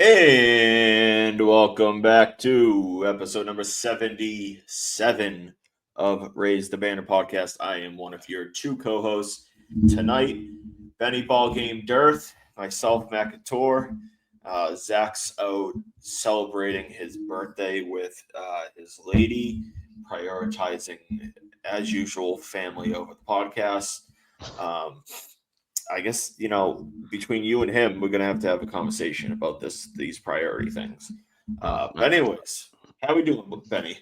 And welcome back to episode number 77 of Raise the Banner podcast. I am one of your two co-hosts tonight, Benny Ballgame Dearth, myself, Mac Couture. Zach's out celebrating his birthday with his lady, prioritizing, as usual, family over the podcast. I guess, between you and him, we're gonna have to have a conversation about these priority things. But anyways, how we doing, Benny?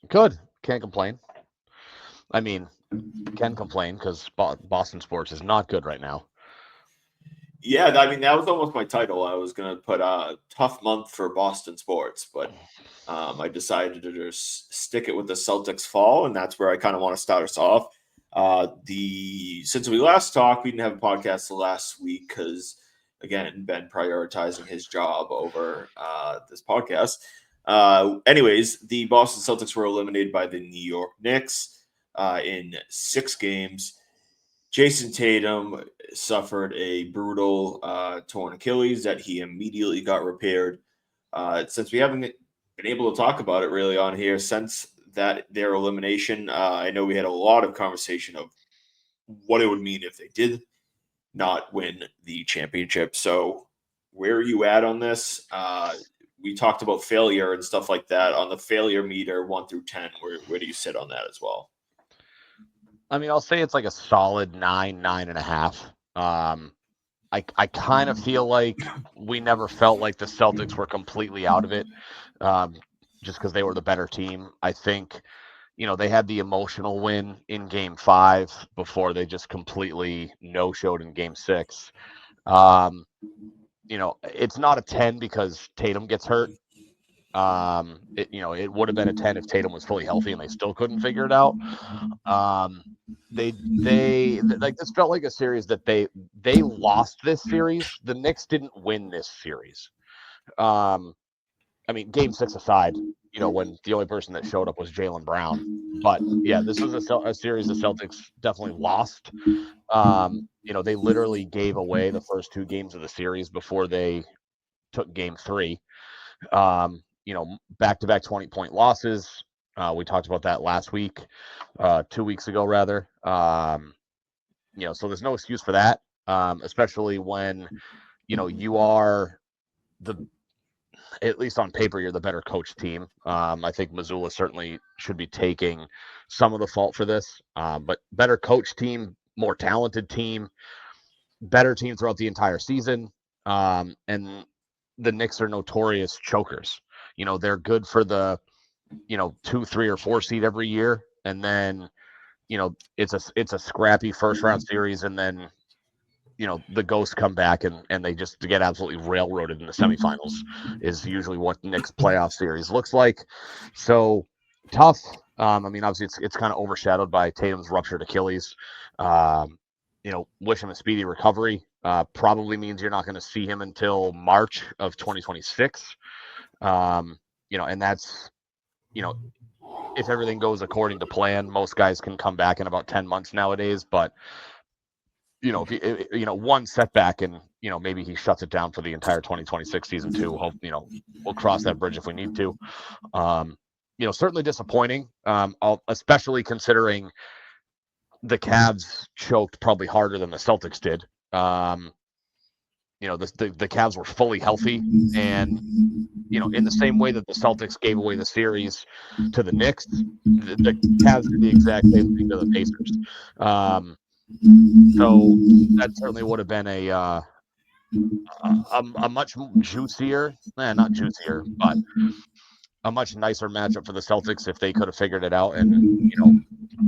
Good. Can't complain. I mean, can complain because Boston sports is not good right now. Yeah, I mean that was almost my title. I was gonna put a tough month for Boston sports, but I decided to just stick it with the Celtics Fall, and that's where I kind of want to start us off. Since we last talked, we didn't have a podcast last week because again, Ben prioritizing his job over this podcast. Anyways, the Boston Celtics were eliminated by the New York Knicks in 6 games. Jason Tatum suffered a brutal torn Achilles that he immediately got repaired. Since we haven't been able to talk about it really on here since their elimination, I know we had a lot of conversation of what it would mean if they did not win the championship. So where are you at on this? We talked about failure and stuff like that. On the failure meter, 1 through 10, where do you sit on that as well? I mean, I'll say it's like a solid 9.5. I kind of feel like we never felt like the Celtics were completely out of it, just because they were the better team. I think, they had the emotional win in Game 5 before they just completely no-showed in Game 6. It's not a 10 because Tatum gets hurt. It would have been a 10 if Tatum was fully healthy and they still couldn't figure it out. They like this felt like a series that they lost this series. The Knicks didn't win this series. I mean, Game 6 aside, when the only person that showed up was Jaylen Brown. But yeah, this was a series the Celtics definitely lost. They literally gave away the first 2 games of the series before they took Game 3. Back-to-back 20-point losses. We talked about that last week, 2 weeks ago, rather. So there's no excuse for that, especially when, you are at least on paper, you're the better coach team. I think Missoula certainly should be taking some of the fault for this, but better coach team, more talented team, better team throughout the entire season. And the Knicks are notorious chokers. They're good for the, 2, 3, or 4 seed every year. And then, it's a scrappy first round series. And then, the ghosts come back and they just get absolutely railroaded in the semifinals is usually what Knicks playoff series looks like. So tough. I mean, obviously it's kind of overshadowed by Tatum's ruptured Achilles. Wish him a speedy recovery. Probably means you're not going to see him until March of 2026. And that's, if everything goes according to plan, most guys can come back in about 10 months nowadays. But, if one setback and, maybe he shuts it down for the entire 2026 season too. Hope, we'll cross that bridge if we need to. Certainly disappointing, especially considering the Cavs choked probably harder than the Celtics did. The Cavs were fully healthy, and in the same way that the Celtics gave away the series to the Knicks, the Cavs did the exact same thing to the Pacers. So that certainly would have been a much juicier, not juicier, but a much nicer matchup for the Celtics if they could have figured it out and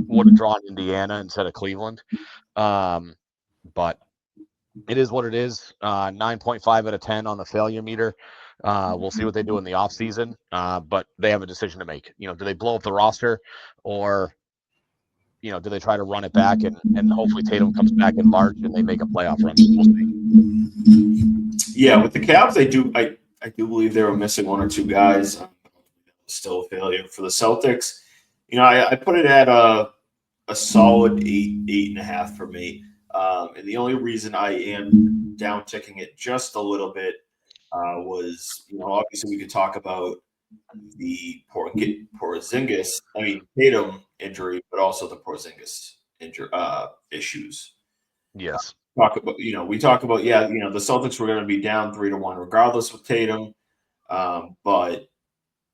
would have drawn Indiana instead of Cleveland. But it is what it is. 9.5 out of 10 on the failure meter. We'll see what they do in the offseason, but they have a decision to make. Do they blow up the roster, or do they try to run it back and hopefully Tatum comes back in March and they make a playoff run? We'll see. Yeah, with the Cavs, I do believe they were missing 1 or 2 guys. Still a failure for the Celtics. I put it at a solid 8.5 for me. And the only reason I am down ticking it just a little bit was, obviously we could talk about the Porzingis, Tatum injury, but also the Porzingis issues. Yes. We talk about, the Celtics were going to be down 3-1 regardless with Tatum. But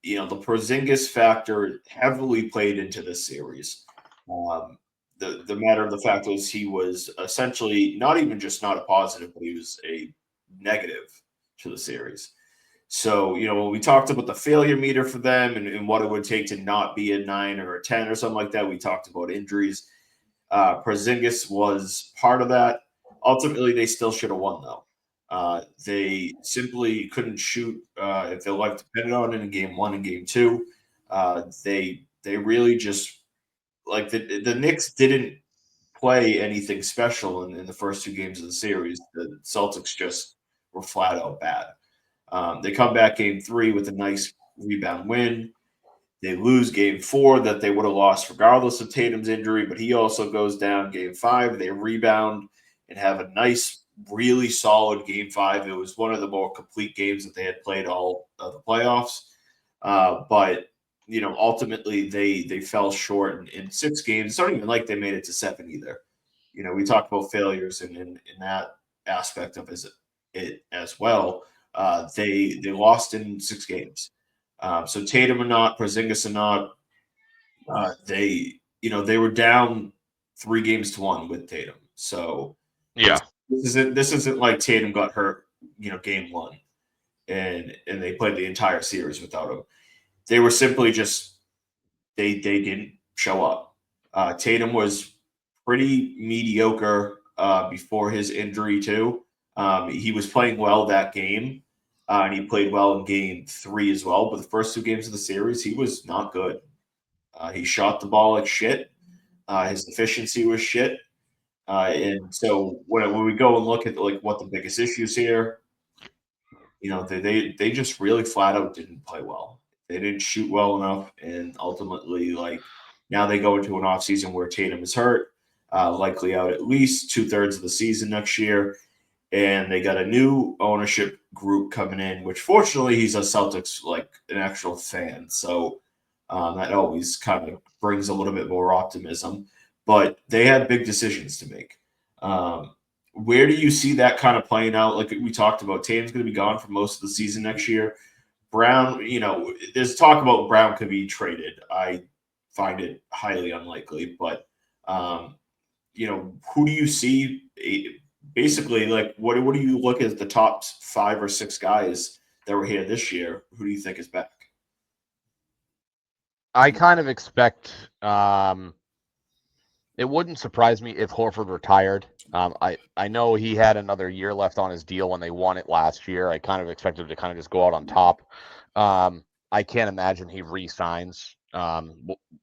the Porzingis factor heavily played into this series. The matter of the fact was he was essentially not even just not a positive, but he was a negative to the series. So, when we talked about the failure meter for them and what it would take to not be a 9 or a 10 or something like that, we talked about injuries. Porzingis was part of that. Ultimately, they still should have won, though. They simply couldn't shoot if their life depended on it in game 1 and game 2. They really just like the Knicks didn't play anything special in the first 2 games of the series. The Celtics just were flat out bad. They come back game 3 with a nice rebound win. They lose game 4 that they would have lost regardless of Tatum's injury, but he also goes down game 5. They rebound and have a nice, really solid game 5. It was one of the more complete games that they had played all of the playoffs. But ultimately they fell short in 6 games. It's not even like they made it to 7 either. We talked about failures in that aspect of it as well. They lost in 6 games. So Tatum or not, Porzingis or not, they were down 3 games to 1 with Tatum. So Yeah. this isn't like Tatum got hurt, game 1, and they played the entire series without him. They were simply just they didn't show up. Tatum was pretty mediocre before his injury too. He was playing well that game, and he played well in game 3 as well. But the first 2 games of the series, he was not good. He shot the ball like shit. His efficiency was shit. And so when we go and look at like what the biggest issues here, they just really flat out didn't play well. They didn't shoot well enough, and ultimately, like now they go into an offseason where Tatum is hurt, likely out at least 2/3 of the season next year, and they got a new ownership group coming in. Which fortunately, he's a Celtics like an actual fan, so that always kind of brings a little bit more optimism. But they have big decisions to make. Um, where do you see that kind of playing out? Like we talked about, Tatum's going to be gone for most of the season next year. Brown, there's talk about Brown could be traded. I find it highly unlikely, but um, who do you see? Basically, like what do you look at the top 5 or 6 guys that were here this year? Who do you think is back? I kind of expect it wouldn't surprise me if Horford retired. I know he had another year left on his deal when they won it last year. I kind of expected him to kind of just go out on top. I can't imagine he re-signs,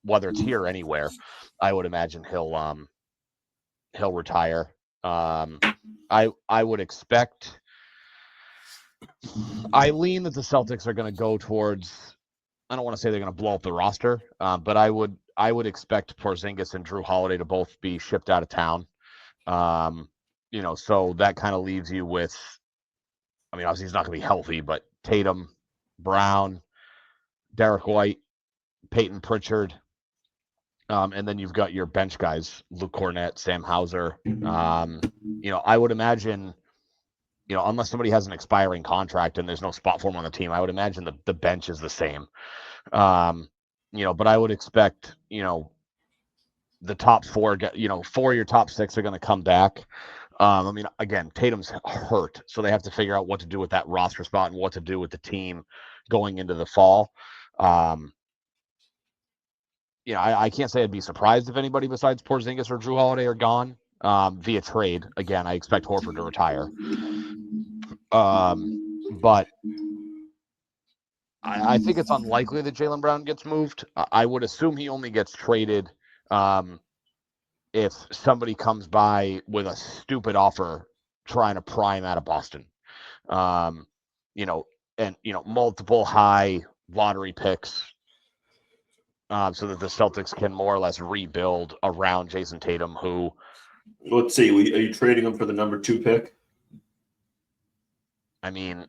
whether it's here or anywhere. I would imagine he'll retire. I would expect. I lean that the Celtics are going to go towards. I don't want to say they're going to blow up the roster, but I would expect Porzingis and Drew Holiday to both be shipped out of town. So that kind of leaves you with. I mean, obviously he's not going to be healthy, but Tatum, Brown, Derek White, Peyton Pritchard, and then you've got your bench guys, Luke Cornett, Sam Hauser. I would imagine, unless somebody has an expiring contract and there's no spot for him on the team, I would imagine the bench is the same. But I would expect, the top 4, 4 of your top 6 are going to come back. Again, Tatum's hurt, so they have to figure out what to do with that roster spot and what to do with the team going into the fall. I can't say I'd be surprised if anybody besides Porzingis or Drew Holiday are gone via trade. Again, I expect Horford to retire. But I think it's unlikely that Jaylen Brown gets moved. I would assume he only gets traded if somebody comes by with a stupid offer trying to pry him out of Boston. Multiple high lottery picks so that the Celtics can more or less rebuild around Jason Tatum, who. Let's see. Are you trading him for the number 2 pick? I mean,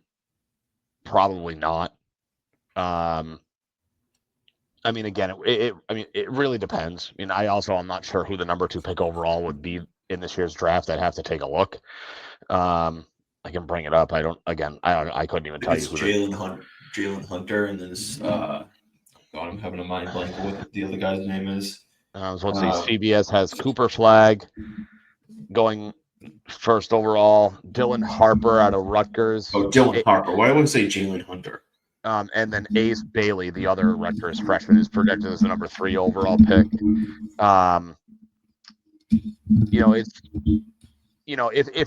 Probably not. I mean, again, it really depends. I mean, I'm not sure who the number 2 pick overall would be in this year's draft. I'd have to take a look. I can bring it up. I couldn't even tell you It's who the. Jalen Hunter, and this. God, I'm having a mind blank of what the other guy's name is. So let's see. CBS has Cooper Flag going first overall. Dylan Harper out of Rutgers. Oh, Dylan Harper. Why do I say Jalen Hunter? And then Ace Bailey, the other Rutgers freshman, is projected as the number 3 overall pick. If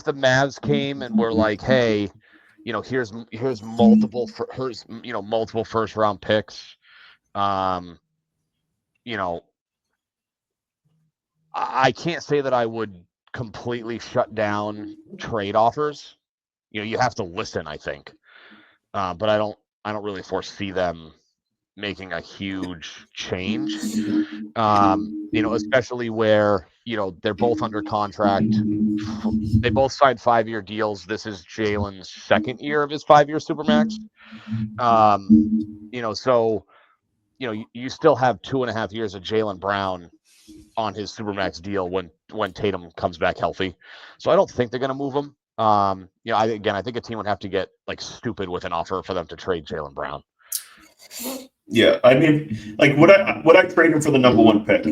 the Mavs came and were like, hey, here's multiple multiple first round picks. I can't say that I would completely shut down trade offers. You have to listen, I think, but I don't really foresee them making a huge change. Especially where they're both under contract. They both signed 5-year deals. This is Jalen's second year of his 5-year supermax. So you still have 2.5 years of Jalen Brown on his supermax deal when Tatum comes back healthy. So I don't think they're going to move him. I think a team would have to get like stupid with an offer for them to trade Jalen Brown. Yeah, I mean, like would I trade him for the number 1 pick?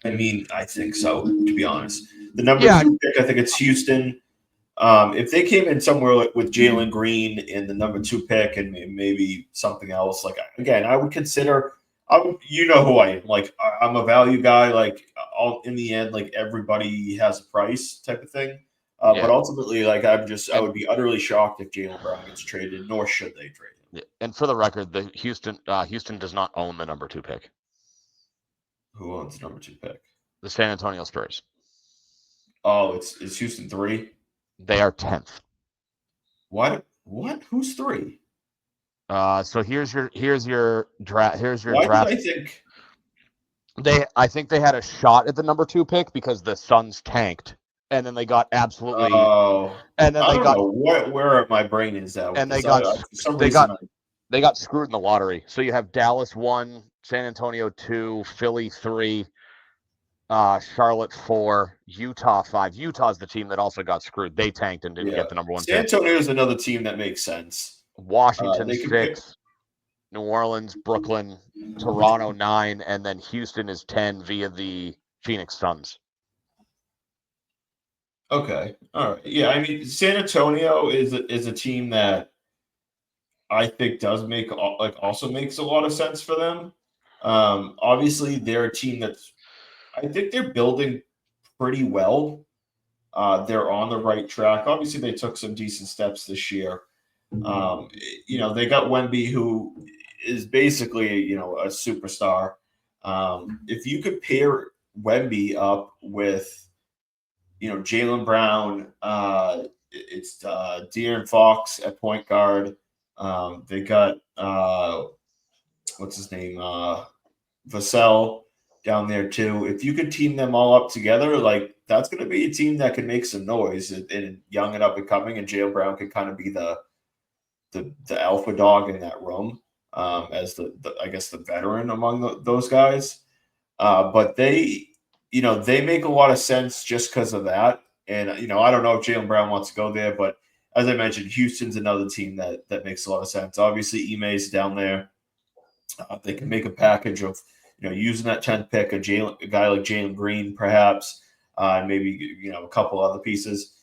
I mean, I think so. To be honest, the number 2 pick, I think it's Houston. If they came in somewhere with Jalen Green in the number 2 pick and maybe something else, like again, I would consider. You know who I am. Like I'm a value guy. Like in the end, like everybody has a price type of thing. But ultimately, like I would be utterly shocked if Jalen Brown gets traded. Nor should they trade him. And for the record, the Houston does not own the number 2 pick. Who owns the number 2 pick? The San Antonio Spurs. Oh, it's Houston 3. They are 10th. What? Who's 3? So here's your draft. Why draft. did I think I think they had a shot at the number 2 pick because the Suns tanked, and then they got absolutely. Oh, and then I they don't got know where my brain is at. And this. they got screwed in the lottery. So you have Dallas 1, San Antonio 2, Philly 3, Charlotte 4, Utah 5. Utah's the team that also got screwed. They tanked and didn't get the number 1 San pick. Antonio is another team that makes sense. Washington 6, New Orleans, Brooklyn, Toronto 9, and then Houston is 10 via the Phoenix Suns. Okay, all right, yeah. I mean, San Antonio is a team that I think does also makes a lot of sense for them. Obviously, they're a team I think they're building pretty well. They're on the right track. Obviously, they took some decent steps this year. They got Wemby, who is basically, a superstar. If you could pair Wemby up with, Jalen Brown, it's De'Aaron Fox at point guard. They got what's his name, Vassell down there too. If you could team them all up together, like that's going to be a team that can make some noise and young and up and coming. And Jalen Brown could kind of be the alpha dog in that room, as I guess the veteran among those guys. But they make a lot of sense just because of that. And I don't know if Jalen Brown wants to go there, but as I mentioned, Houston's another team that makes a lot of sense. Obviously, Ime's down there. They can make a package of using that 10th pick, a guy like Jalen Green, perhaps, maybe a couple other pieces.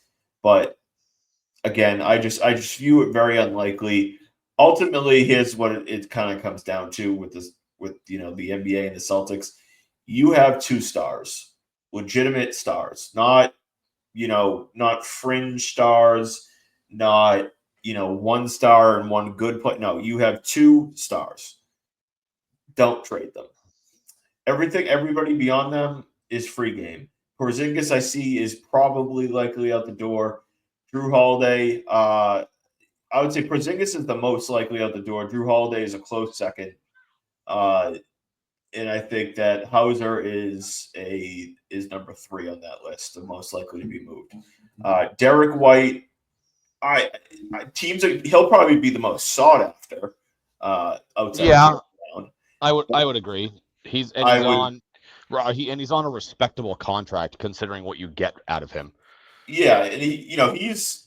But again, I just view it very unlikely. Ultimately, here's what it kind of comes down to with the NBA and the Celtics. You have 2 stars, legitimate stars, not fringe stars, not 1 star and 1 good play. No, you have 2 stars. Don't trade them. Everybody beyond them is free game. Porzingis, I see, is probably likely out the door. Drew Holiday, I would say Porzingis is the most likely out the door. Drew Holiday is a close second. And I think that Hauser is number 3 on that list, the most likely to be moved. Derek White, teams he'll probably be the most sought after outside of Yeah, Jaylen Brown. I would agree. He's and I he's would on he's on a respectable contract considering what you get out of him. Yeah, and he's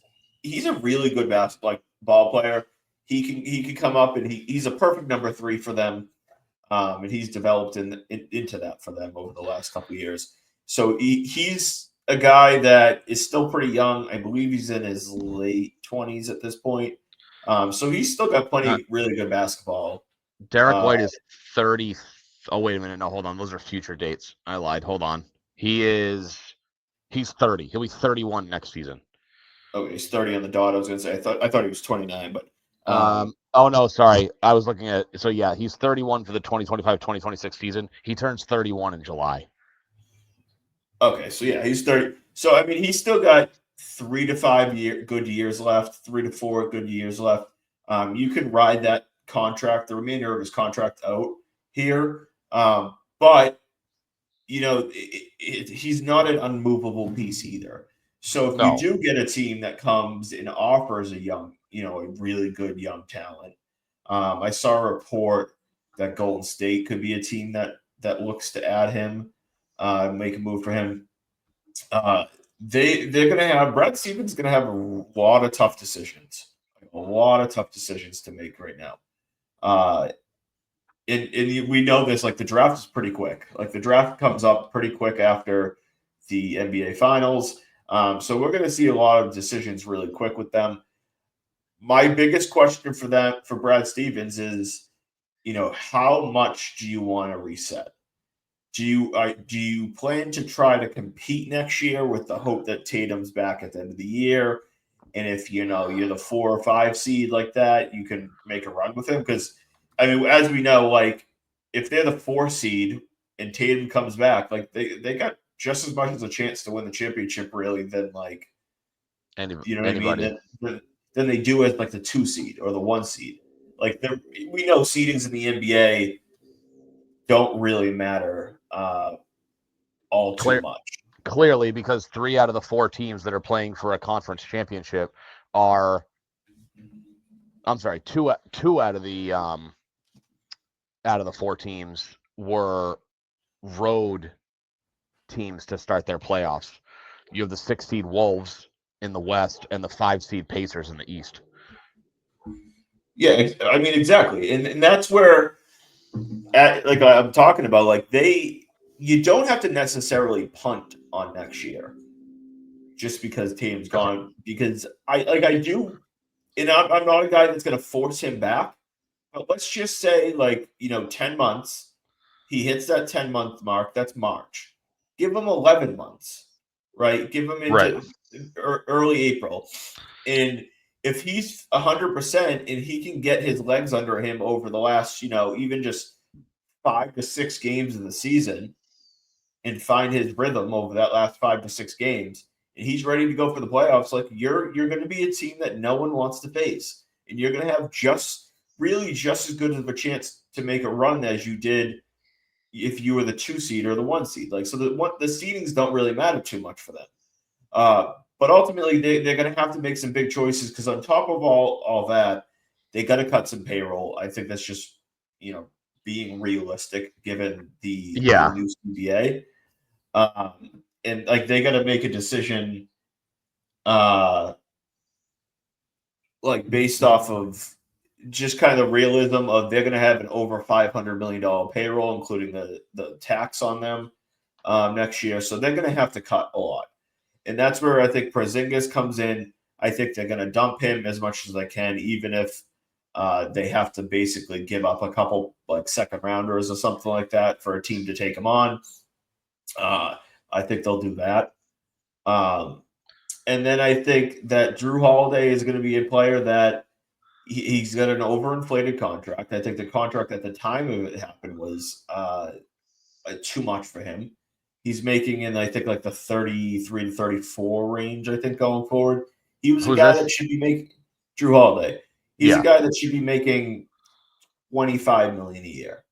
a really good basketball ball player. He can come up and he's a perfect number three for them. And he's developed into that for them over the last couple of years. So he's a guy that is still pretty young. I believe he's in his late 20s at this point. So he's still got Uh, plenty really good basketball. Derek Uh, White is 30. Oh, wait a minute. No, hold on. Those are future dates. I lied. Hold on. He's 30. He'll be 31 next season. he's 30 on the dot. I was going to say I thought he was 29, but Oh no, sorry. I was looking at so yeah, he's 31 for the 2025-2026 season. He turns 31 in July. okay, so yeah, he's 30. So I mean, he's still got 3 to 5 good years left, 3 to 4 good years left. You can ride that contract, the remainder of his contract out here. But he's not an unmovable piece either. So if we No. do get a team that comes and offers a really good young talent, I saw a report that Golden State could be a team that looks to add him, make a move for him. Uh, they're going to have Brad Stevens going to have a lot of tough decisions, to make right now. Uh, and we know this, like the draft is pretty quick. Like the draft comes up pretty quick after the NBA Finals. So we're going to see a lot of decisions really quick with them. My biggest question for Brad Stevens is, how much do you want to reset? Do you plan to try to compete next year with the hope that Tatum's back at the end of the year? And if you're the 4 or 5 seed like that, you can make a run with him. Because I mean, as we know, like if they're the 4 seed and Tatum comes back, like they got just as much as a chance to win the championship, really, than like you know what I mean? Anybody. Than they do as like the 2 seed or the 1 seed. Like we know seedings in the NBA don't really matter all too Clear, much. clearly, because 3 out of the 4 teams that are playing for a conference championship are, I'm sorry, two out of the 4 teams were road teams to start their playoffs. You have the 6 seed Wolves in the West and the 5 seed Pacers in the East. Yeah, I mean exactly, and that's where, like I'm talking about, like you don't have to necessarily punt on next year just because Tatum's gone. Because I do, and I'm not a guy that's going to force him back. But let's just say 10 months, he hits that 10-month mark. That's March. Give him 11 months, right? Give him Right. into early April, and if he's 100% and he can get his legs under him over the last, even just 5 to 6 games of the season and find his rhythm over that last 5 to 6 games, and he's ready to go for the playoffs, like you're going to be a team that no one wants to face, and you're going to have just as good of a chance to make a run as you did if you were the 2 seed or the 1 seed. Like so, the seedings don't really matter too much for them. But ultimately, they're going to have to make some big choices because on top of all that, they got to cut some payroll. I think that's just being realistic given the Yeah. new CBA. And like they got to make a decision, uh, like based off of just kind of the realism of they're going to have an over $500 million payroll, including the tax on them next year. So they're going to have to cut a lot. And that's where I think Porzingis comes in. I think they're going to dump him as much as they can, even if they have to basically give up a couple like second rounders or something like that for a team to take him on. I think they'll do that. And then I think that Drew Holiday is going to be a player that he's got an overinflated contract. I think the contract at the time of it happened was too much for him. He's making in, I think, like the 33 to 34 range, I think, going forward. He was a Who's guy this? that should be making Drew Holiday. He's a Yeah. guy that should be making 25 million a year.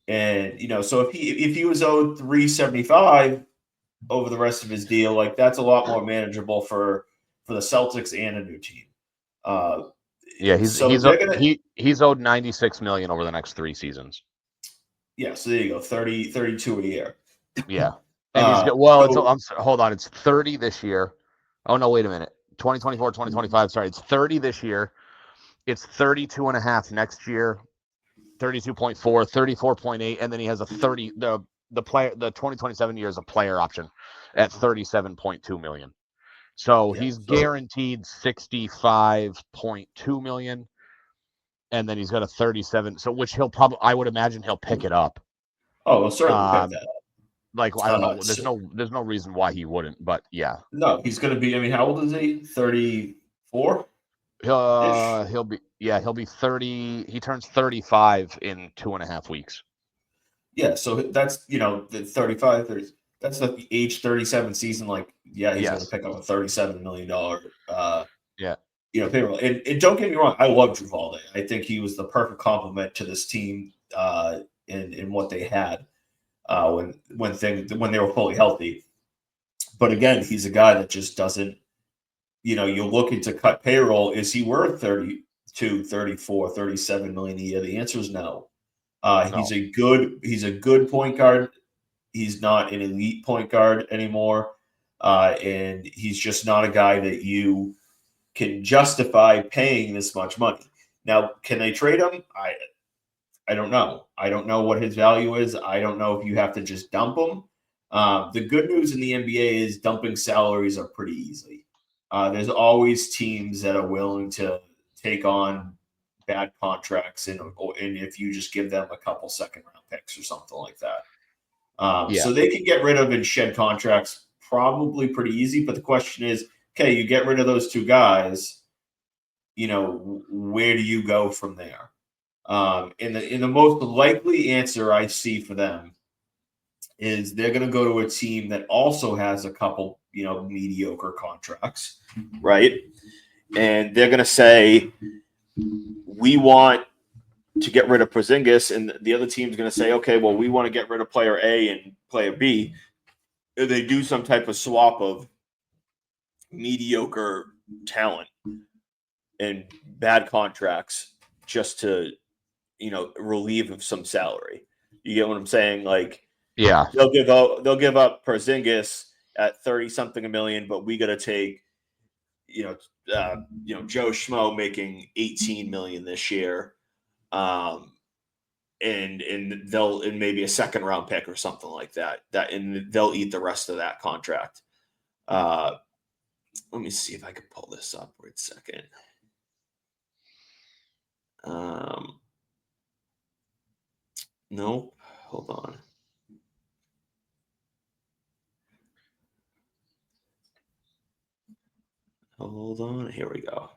And so if he was owed 375 over the rest of his deal, like that's a lot more manageable for the Celtics and a new team. Uh, Yeah, so they're gonna he's owed 96 million over the next 3 seasons. yeah. So there you go, 32 a year. Yeah. And he's got So hold on, it's 30 this year. Oh no, wait a minute. 2024, 2025, sorry, it's 30 this year. It's 32 and a half next year. 32.4, 34.8, and then he has a 30 the 2027 year is a player option at 37.2 million. So yeah, he's so guaranteed 65.2 million, and then he's got a 37, so which he'll probably, I would imagine he'll pick it up. we'll certainly pick Um that up. like I don't know, So, there's no reason why he wouldn't, but yeah. no, he's going to be. I mean, how old is he? 34 ish. He'll be 30, he turns 35 in 2.5 weeks. Yeah, so that's the 35, 30. That's the age 37 season. Like, yeah, he's going to Yes. pick up a $37 million Yeah. payroll. And don't get me wrong, I love Juvalde. I think he was the perfect complement to this team in what they had when they were fully healthy. But again, he's a guy that just doesn't. You're looking to cut payroll. Is he worth 32, 34, 37 million a year? The answer is no. No. He's a good point guard. He's not an elite point guard anymore, and he's just not a guy that you can justify paying this much money. Now, can they trade him? I don't know. I don't know what his value is. I don't know if you have to just dump him. The good news in the NBA is dumping salaries are pretty easy. There's always teams that are willing to take on bad contracts, and if you just give them a couple second round picks or something like that. Yeah. So they can get rid of and shed contracts probably pretty easy. But the question is, okay, you get rid of those two guys, where do you go from there? In the most likely answer I see for them is they're going to go to a team that also has a couple, mediocre contracts, right? And they're going to say, we want to get rid of Porzingis, and the other team's going to say, okay, well, we want to get rid of player A and player B. They do some type of swap of mediocre talent and bad contracts just to, relieve of some salary. You get what I'm saying? Like, Yeah. they'll give up Porzingis at 30 something a million, but we got to take, Joe Schmo making 18 million this year. And they'll and maybe a second round pick or something like that. And they'll eat the rest of that contract. Let me see if I can pull this up for a second. Nope. Hold on. Hold on. Here we go.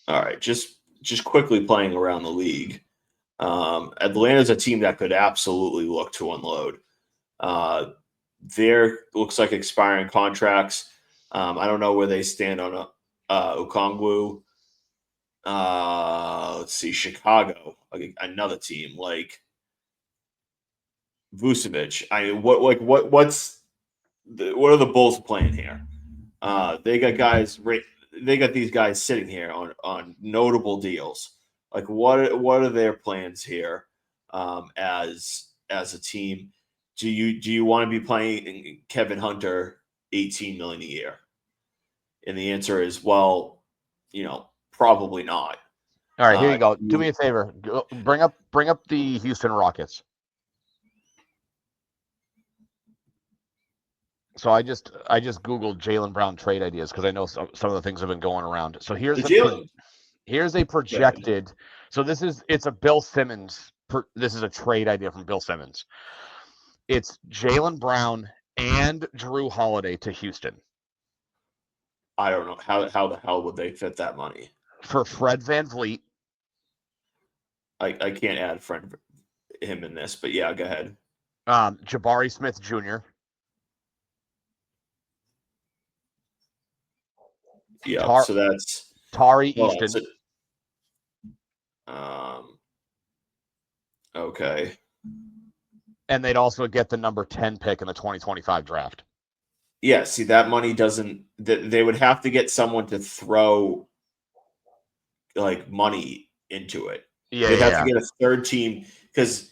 All right. Just quickly playing around the league. Atlanta's a team that could absolutely look to unload. There looks like expiring contracts. I don't know where they stand on Okongwu. Let's see, Chicago, another team like Vucevic. What are the Bulls playing here? They got guys. They got these guys sitting here on notable deals. Like what are their plans here as a team? Do you want to be playing Kevin Hunter 18 million a year? And the answer is, well, probably not. All right, here you go. Do me a favor. Bring up the Houston Rockets. So I just googled Jaylen Brown trade ideas because I know some of the things have been going around. So here's a projected. So it's a Bill Simmons. This is a trade idea from Bill Simmons. It's Jaylen Brown and Drew Holiday to Houston. I don't know how the hell would they fit that money for Fred VanVleet. I can't add him in this, but yeah, go ahead. Jabari Smith Jr. Yeah, so that's Tari Easton. Okay. And they'd also get the number 10 pick in the 2025 draft. Yeah, see, that money doesn't. They would have to get someone to throw like money into it. Yeah, They'd yeah, have to yeah. get a third team because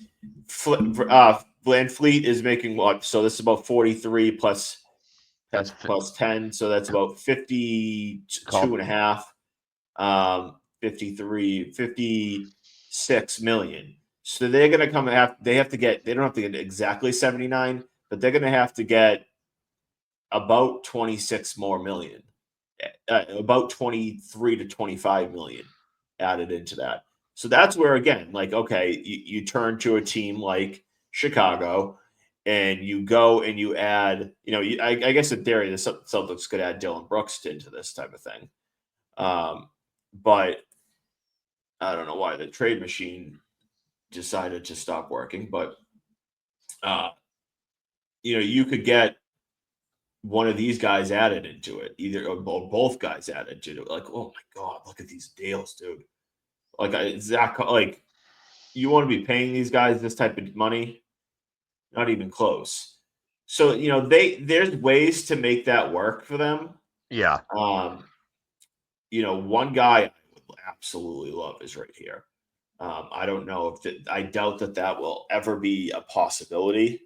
Van Fleet is making what? So this is about 43 plus That's 10 plus 10, so that's about 52 called. and a half. 53, 56 million. So they're going to they have to get, they don't have to get exactly 79, but they're going to have to get about 26 more million, about 23 to 25 million added into that. So that's where, again, like, okay, you turn to a team like Chicago and you go and you add, I guess in theory, the Celtics could add Dylan Brooks into this type of thing. But I don't know why the trade machine decided to stop working, but uh, you could get one of these guys added into it, either or both guys added to it. Like, oh my god, look at these deals, dude. Like Zach, like you want to be paying these guys this type of money? Not even close. So there's ways to make that work for them. Yeah, Um, one guy I would absolutely love is right here. I don't know I doubt that will ever be a possibility,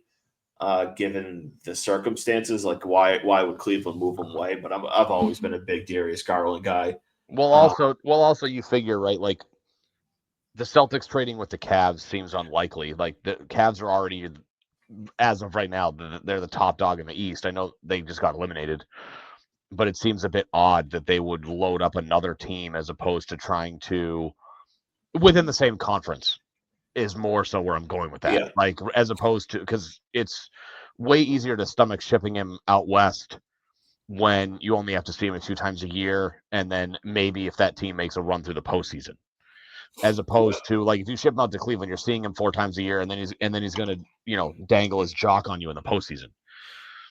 given the circumstances. Like, why would Cleveland move him away? But I've always been a big Darius Garland guy. Uh, you figure, right? Like the Celtics trading with the Cavs seems unlikely. Like the Cavs are already, as of right now, they're the top dog in the East. I know they just got eliminated, but it seems a bit odd that they would load up another team as opposed to trying to within the same conference is more so where I'm going with that. yeah, Like as opposed to because it's way easier to stomach shipping him out west when you only have to see him a few times a year, and then maybe if that team makes a run through the postseason, as yeah, opposed to like if you ship him out to Cleveland, you're seeing him 4 times a year, and then he's gonna dangle his jock on you in the postseason.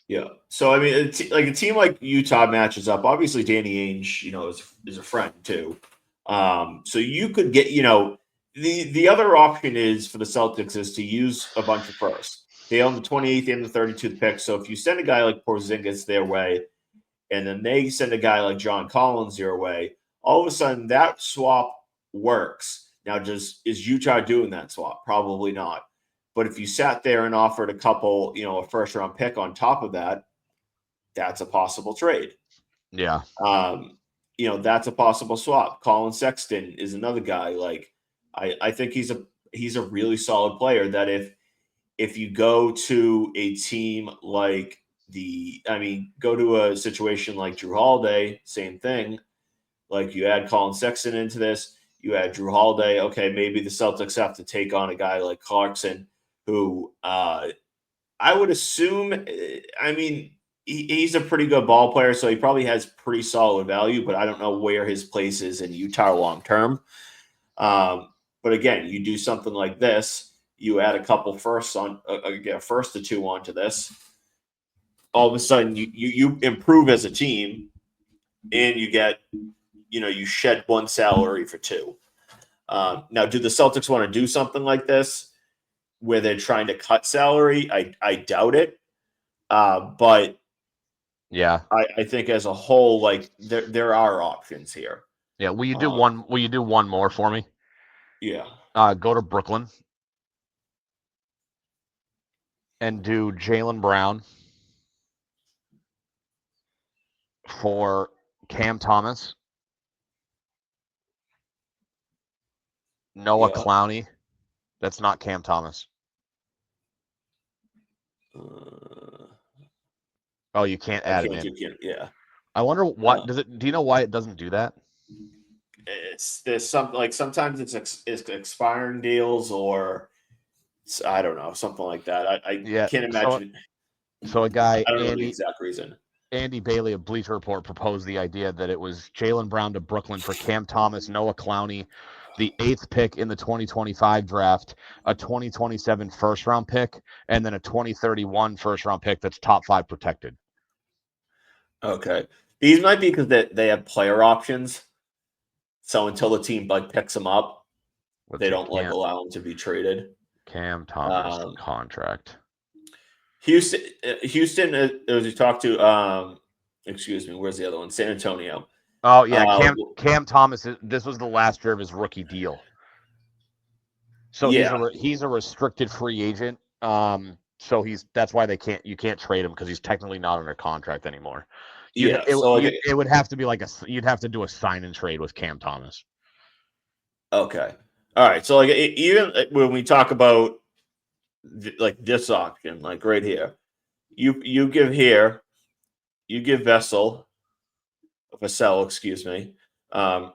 yeah. So I mean, like a team like Utah matches up. Obviously, Danny Ainge, is a friend too. So you could get, the other option is for the Celtics is to use a bunch of firsts. They own the 28th and the 32th pick. So if you send a guy like Porzingis their way, and then they send a guy like John Collins your way, all of a sudden that swap works. Now, is Utah doing that swap? Probably not. But if you sat there and offered a couple, a first round pick on top of that, that's a possible trade. Yeah, Um, that's a possible swap. Colin Sexton is another guy. Like, I think he's a really solid player. That if you go to a team like go to a situation like Drew Holiday, same thing. Like you add Colin Sexton into this, you add Drew Holiday. Okay, maybe the Celtics have to take on a guy like Clarkson, who I would assume. He's a pretty good ball player, so he probably has pretty solid value. But I don't know where his place is in Utah long term. But again, you do something like this. You add a couple firsts on, get a first or two onto this. All of a sudden, you improve as a team, and you shed one salary for two. Now, do the Celtics want to do something like this where they're trying to cut salary? I doubt it. But yeah, I think as a whole, like there are options here. yeah. Will you do Um, one? Will you do one more for me? yeah, Go to Brooklyn and do Jalen Brown for Cam Thomas, Noah yeah. Clowney. That's not Cam Thomas. Uh, Oh, you can't I add him can't in. do Canada. Yeah. I wonder what does it. Do you know why it doesn't do that? There's something like sometimes it's expiring deals or I don't know, something like that. I Yeah. can't imagine. So a guy I don't know the exact reason. Andy Bailey of Bleacher Report proposed the idea that it was Jalen Brown to Brooklyn for Cam Thomas, Noah Clowney, the 8th pick in the 2025 draft, a 2027 first round pick, and then a 2031 first round pick that's top 5 protected. Okay, these might be because they have player options. So until the team like picks them up, Let's they see, don't like allow them to be traded. Cam Thomas Um, contract. Houston, as you talked to, excuse me, where's the other one? San Antonio. Oh yeah, Uh, Cam Thomas. This was the last year of his rookie deal, so yeah, he's a restricted free agent. So that's why you can't trade him because he's technically not under contract anymore. yeah. So like, It would have to be like you'd have to do a sign and trade with Cam Thomas. okay, all right. So like, even when we talk about like this auction, like right here, you give here, you give Vassell, excuse me. Um,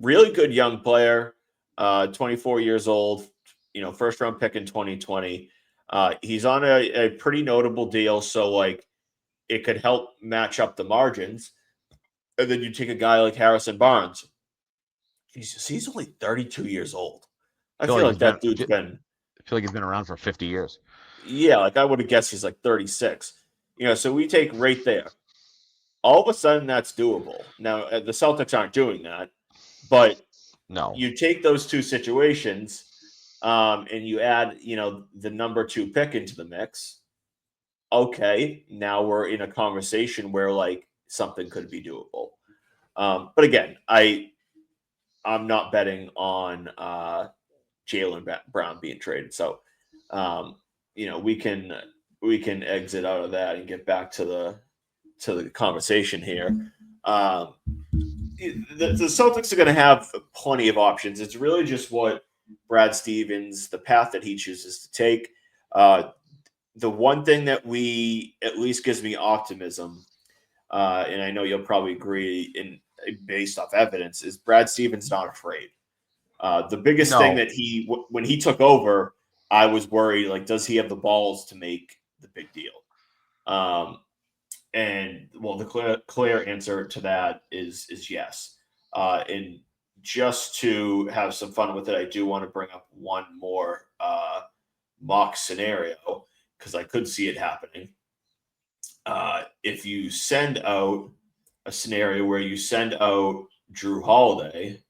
really good young player, 24 years old. First round pick in 2020. He's on a pretty notable deal, so like it could help match up the margins. And then you take a guy like Harrison Barnes. He's only 32 years old. I I feel feel like like that dude's been, I feel like he's been around for 50 years. yeah, like I would have guessed he's like 36. So we take right there. All of a sudden, that's doable. Now, the Celtics aren't doing that, but No, you take those two situations, and you add, the number 2 pick into the mix. Okay, now we're in a conversation where like something could be doable. But again, I'm not betting on Jalen Brown being traded. So, um, we can exit out of that and get back to the conversation here. Um, the Celtics are going to have plenty of options. It's really just what Brad Stevens, the path that he chooses to take. Uh, the one thing that we at least gives me optimism, and I know you'll probably agree in based off evidence, is Brad Stevens not afraid. The biggest thing no. that when he took over, I was worried like, does he have the balls to make the big deal? Um, and well, the clear answer to that is yes. And just to have some fun with it, I do want to bring up one more mock scenario because I could see it happening. If you send out a scenario where you send out Drew Holiday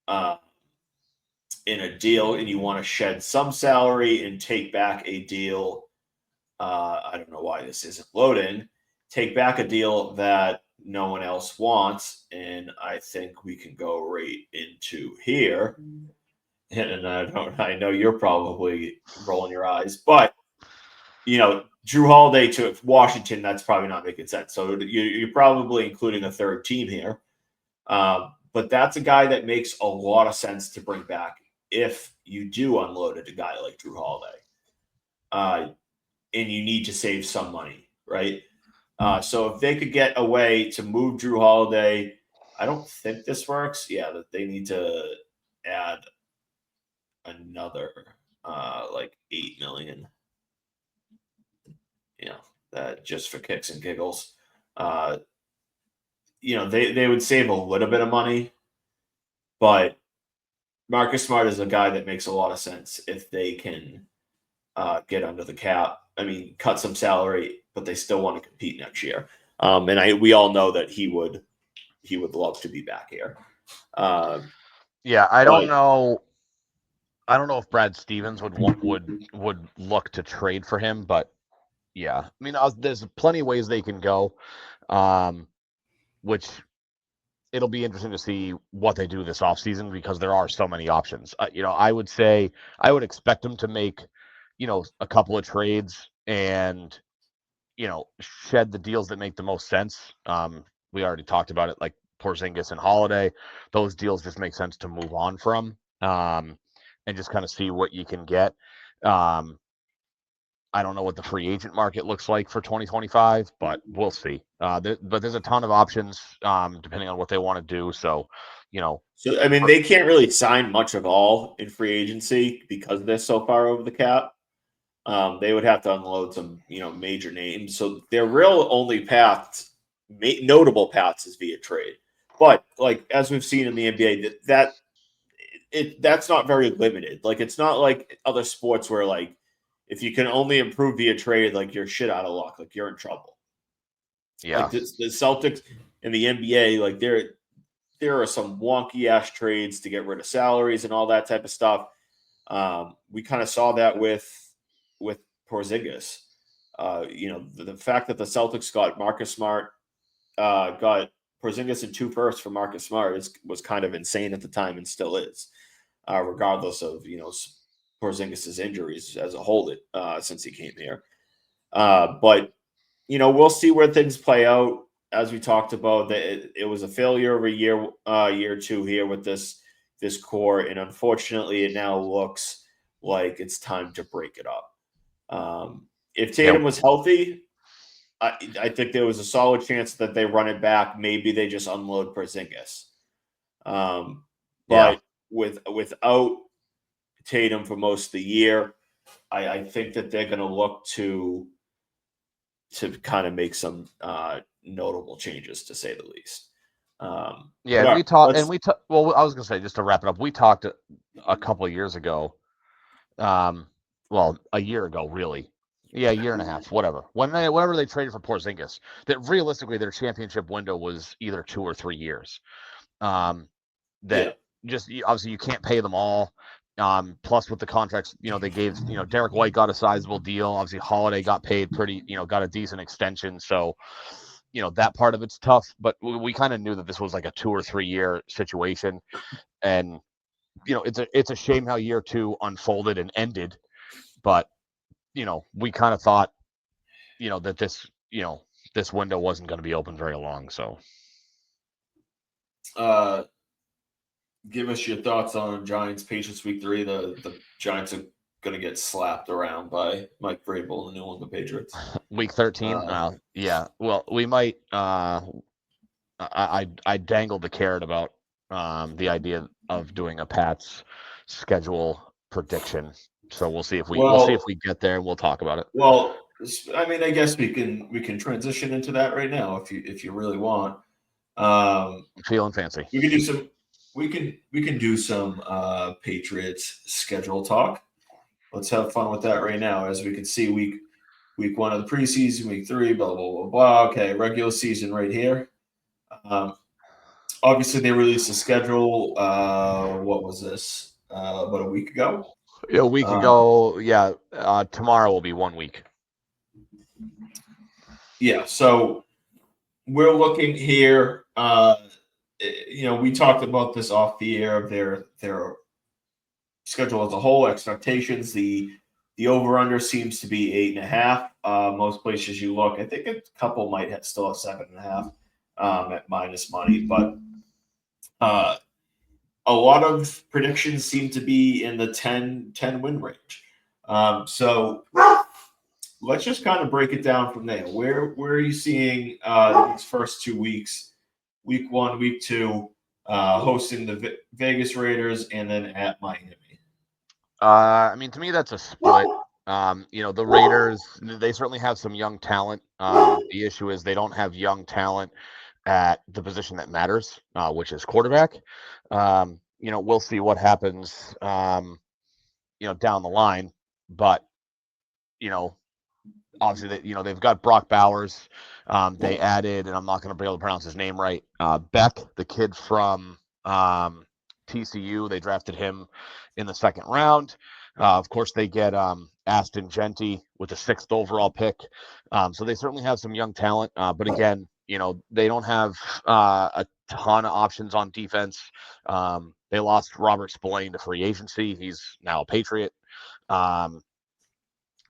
uh, in a deal and you want to shed some salary and take back a deal, I don't know why this isn't loading. Take back a deal that no one else wants, and I think we can go right into here. And I know you're probably rolling your eyes, but Drew Holiday to Washington, that's probably not making sense. So you're probably including a third team here. But that's a guy that makes a lot of sense to bring back if you do unload a guy like Drew Holiday. And you need to save some money, right? So if they could get a way to move Drew Holiday, I don't think this works. Yeah, that they need to add another like 8 million. You know, that just for kicks and giggles. Uh, they would save a little bit of money, but Marcus Smart is a guy that makes a lot of sense if they can get under the cap. I mean, cut some salary, but they still want to compete next year. And we all know that he would love to be back here. Yeah, But I don't know if Brad Stevens would look to trade for him, but yeah, I mean, there's plenty of ways they can go, um, which it'll be interesting to see what they do this offseason because there are so many options. I would say I would expect them to make, a couple of trades and shed the deals that make the most sense. We already talked about it, like Porzingis and Holiday. Those deals just make sense to move on from, and just kind of see what you can get. Um, I don't know what the free agent market looks like for 2025, but we'll see. But there's a ton of options depending on what they want to do. So, you know, so I mean, they can't really sign much of all in free agency because they're so far over the cap. They would have to unload some, major names. So their real only path, notable paths, is via trade. But like as we've seen in the NBA, that's not very limited. Like it's not like other sports where like if you can only improve via trade, like you're shit out of luck, like you're in trouble. yeah. Like the Celtics in the NBA, like there are some wonky ass trades to get rid of salaries and all that type of stuff. We kind of saw that with Porzingis. The fact that the Celtics got Marcus Smart, got Porzingis and 2 firsts for Marcus Smart was kind of insane at the time and still is, regardless of Porzingis's injuries as a whole since he came here. But we'll see where things play out. As we talked about, that it was a failure of a year or two here with this core, and unfortunately, it now looks like it's time to break it up. If Tatum was healthy, I think there was a solid chance that they run it back. Maybe they just unload Porzingis. But without Tatum for most of the year, I think that they're going to look to kind of make some notable changes, to say the least. And we talked, well, I was going to say, just to wrap it up, we talked a couple of years ago, well, a year ago, really. Yeah, a year and a half, whatever. Whenever they traded for Porzingis, that realistically their championship window was either 2 or 3 years. Just obviously you can't pay them all. Plus with the contracts, they gave, Derek White got a sizable deal. Obviously Holiday got paid pretty, got a decent extension. So, that part of it's tough. But we kind of knew that this was like a 2 or 3 year situation, and it's a shame how year 2 unfolded and ended. But we kind of thought, that this window wasn't going to be open very long. So, give us your thoughts on Giants Patriots Week 3. The Giants are going to get slapped around by Mike Vrabel and the New England Patriots. Week 13. Yeah. Well, we might. I dangled the carrot about the idea of doing a Pats schedule prediction. So we'll see if we get there, and we'll talk about it. Well, I mean, I guess we can transition into that right now if you really want. Feeling fancy. We can do some. We can do some Patriots schedule talk. Let's have fun with that right now. As we can see, week 1 of the preseason, week 3, blah blah blah blah. Okay, regular season right here. Obviously, they released a schedule. What was this? About a week ago. Yeah, a week ago. Yeah, tomorrow will be 1 week. Yeah, so we're looking here. We talked about this off the air of their schedule as a whole. Expectations. The over under seems to be 8.5. Most places you look, I think a couple might still have 7.5 at minus money, but a lot of predictions seem to be in the 10 win range. So let's just kind of break it down from there. Where are you seeing these first 2 weeks? Week 1, week 2, hosting the Vegas Raiders, and then at Miami. I mean, to me, that's a split. The Raiders, they certainly have some young talent. The issue is they don't have young talent at the position that matters, which is quarterback. We'll see what happens, down the line. But, obviously, they've got Brock Bowers. They added, and I'm not going to be able to pronounce his name right, Beck, the kid from TCU. They drafted him in the 2nd round. Of course, they get Aston Genty with the 6th overall pick. So they certainly have some young talent. But again, they don't have a ton of options on defense. They lost Robert Spillane to free agency. He's now a Patriot.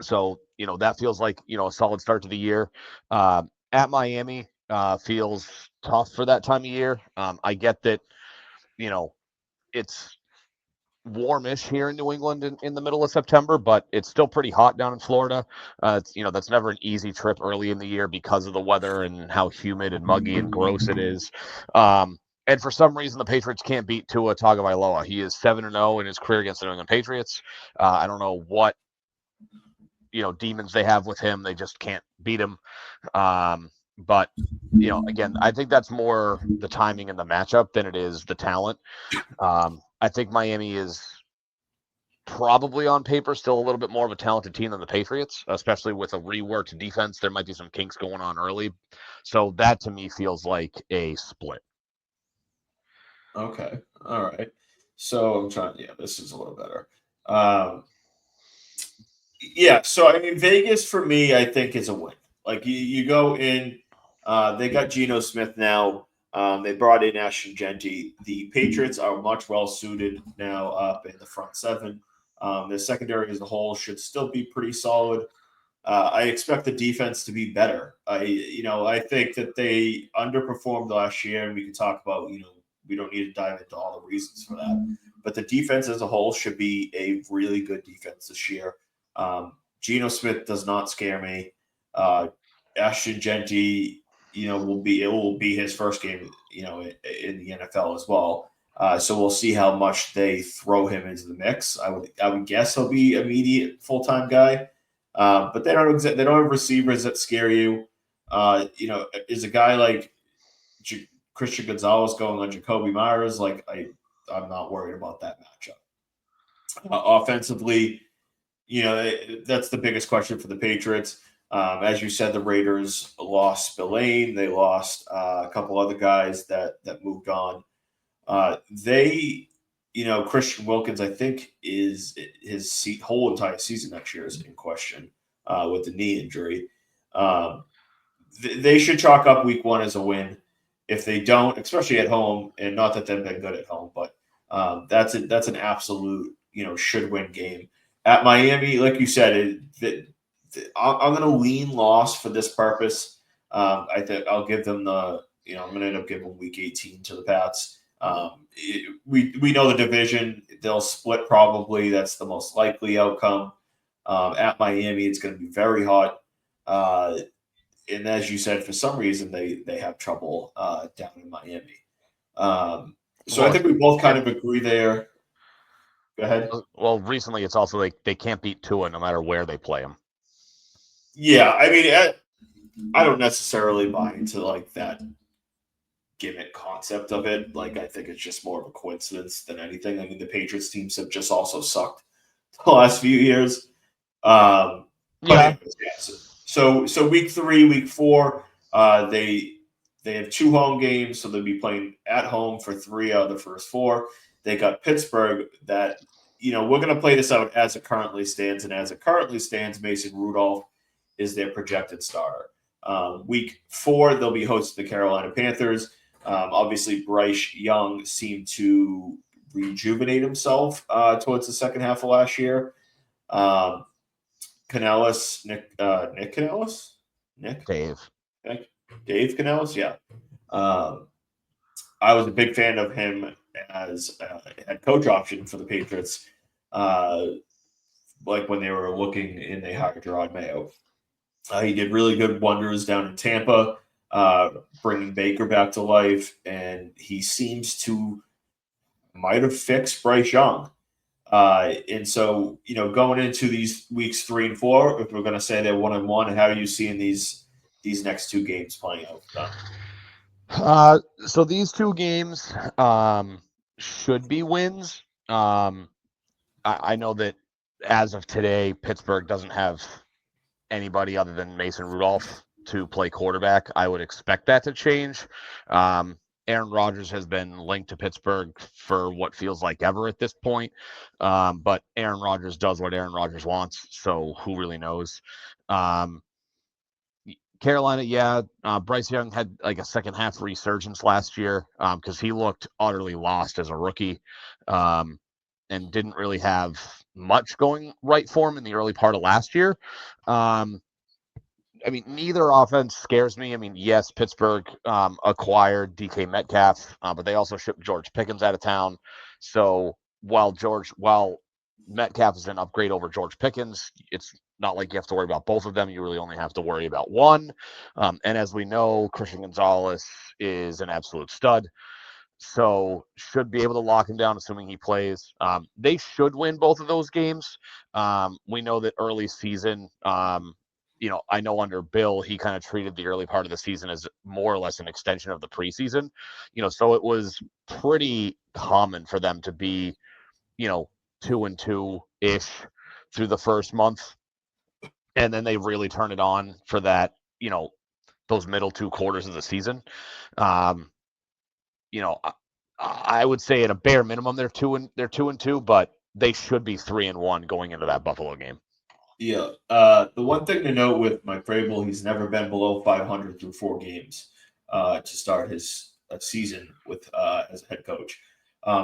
So, that feels like, a solid start to the year. At Miami, feels tough for that time of year. I get that, it's warmish here in New England in the middle of September, but it's still pretty hot down in Florida. That's never an easy trip early in the year because of the weather and how humid and muggy and gross it is. And for some reason, the Patriots can't beat Tua Tagovailoa. He is 7-0 in his career against the New England Patriots. I don't know what demons they have with him. They just can't beat him. But again, I think that's more the timing and the matchup than it is the talent. I think Miami is probably on paper still a little bit more of a talented team than the Patriots, especially with a reworked defense. There might be some kinks going on early. So that to me feels like a split. Okay. All right. So I'm trying. Yeah, this is a little better. Yeah, so I mean, Vegas for me, I think is a win. Like you go in, they got Geno Smith now. They brought in Ashton Genty. The Patriots are much well suited now up in the front seven. The secondary as a whole should still be pretty solid. I expect the defense to be better. I think that they underperformed last year, and we can talk about, we don't need to dive into all the reasons for that. But the defense as a whole should be a really good defense this year. Geno Smith does not scare me. Uh, Ashton Genty, it will be his first game, in the NFL as well. So we'll see how much they throw him into the mix. I would guess he'll be immediate full time guy. But they don't have receivers that scare you. Is a guy like Christian Gonzalez going on Jacoby Myers? I'm not worried about that matchup. Offensively, that's the biggest question for the Patriots. As you said, the Raiders lost Spillane. They lost a couple other guys that moved on. They, Christian Wilkins, I think, is his whole entire season next year is in question with the knee injury. Um, they should chalk up week one as a win. If they don't, especially at home, and not that they've been good at home, but that's an absolute should win game. At Miami, like you said, I'm going to lean loss for this purpose. I think I'll give them I'm going to end up giving week 18 to the Pats. We know the division; they'll split probably. That's the most likely outcome. At Miami, it's going to be very hot. And as you said, for some reason they have trouble down in Miami. So I Well, think we both kind of agree there. Go ahead. well, recently it's also like they can't beat Tua no matter where they play him. Yeah, I mean, I don't necessarily buy into like that gimmick concept of it. Like, I think it's just more of a coincidence than anything. I mean, the Patriots teams have just also sucked the last few years. But Yeah. anyways, yeah. So week 3, week 4, they have 2 home games, so they'll be playing at home for 3 out of the first 4. They got Pittsburgh that we're going to play this out as it currently stands, and as it currently stands, Mason Rudolph is their projected starter. Week 4, they'll be hosting the Carolina Panthers. Obviously, Bryce Young seemed to rejuvenate himself towards the second half of last year. Um, Canellis, Nick Canellis, Nick, Dave. Nick, Dave Canellis, yeah. Um, I was a big fan of him as a head coach option for the Patriots. Uh, like when they were looking and they hired Gerard Mayo. He did really good wonders down in Tampa, bringing Baker back to life, and he seems to might have fixed Bryce Young. And so, going into these weeks 3 and 4, if we're going to say they're 1-1, how are you seeing these next 2 games playing out for them? So these 2 games should be wins. I know that as of today, Pittsburgh doesn't have anybody other than Mason Rudolph to play quarterback. I would expect that to change. Aaron Rodgers has been linked to Pittsburgh for what feels like ever at this point. But Aaron Rodgers does what Aaron Rodgers wants, so who really knows? Um, Carolina, yeah, Bryce Young had like a second half resurgence last year because he looked utterly lost as a rookie and didn't really have much going right for him in the early part of last year. I mean, neither offense scares me. I mean, yes, Pittsburgh acquired DK Metcalf, but they also shipped George Pickens out of town. So while Metcalf is an upgrade over George Pickens, it's not like you have to worry about both of them. You really only have to worry about one. And as we know, Christian Gonzalez is an absolute stud. So should be able to lock him down, assuming he plays. They should win both of those games. We know that early season, I know under Bill, he kind of treated the early part of the season as more or less an extension of the preseason. So it was pretty common for them to be, 2-2 ish through the first month, and then they really turn it on for that, those middle 2 quarters of the season. Um, you know, I would say at a bare minimum they're 2-2, but they should be 3-1 going into that Buffalo game. Yeah. The one thing to note with Mike Vrabel, he's never been below 500 through 4 games to start his season with as a head coach.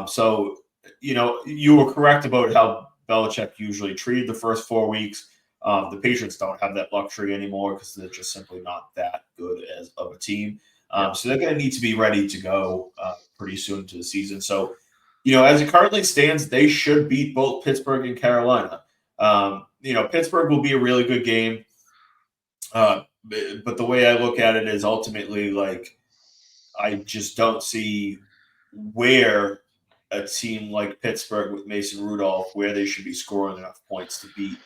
So, you were correct about how Belichick usually treated the first 4 weeks. The Patriots don't have that luxury anymore because they're just simply not that good as of a team. Yep. So they're going to need to be ready to go pretty soon to the season. So, as it currently stands, they should beat both Pittsburgh and Carolina. Pittsburgh will be a really good game. But the way I look at it is ultimately like I just don't see where a team like Pittsburgh with Mason Rudolph where they should be scoring enough points to beat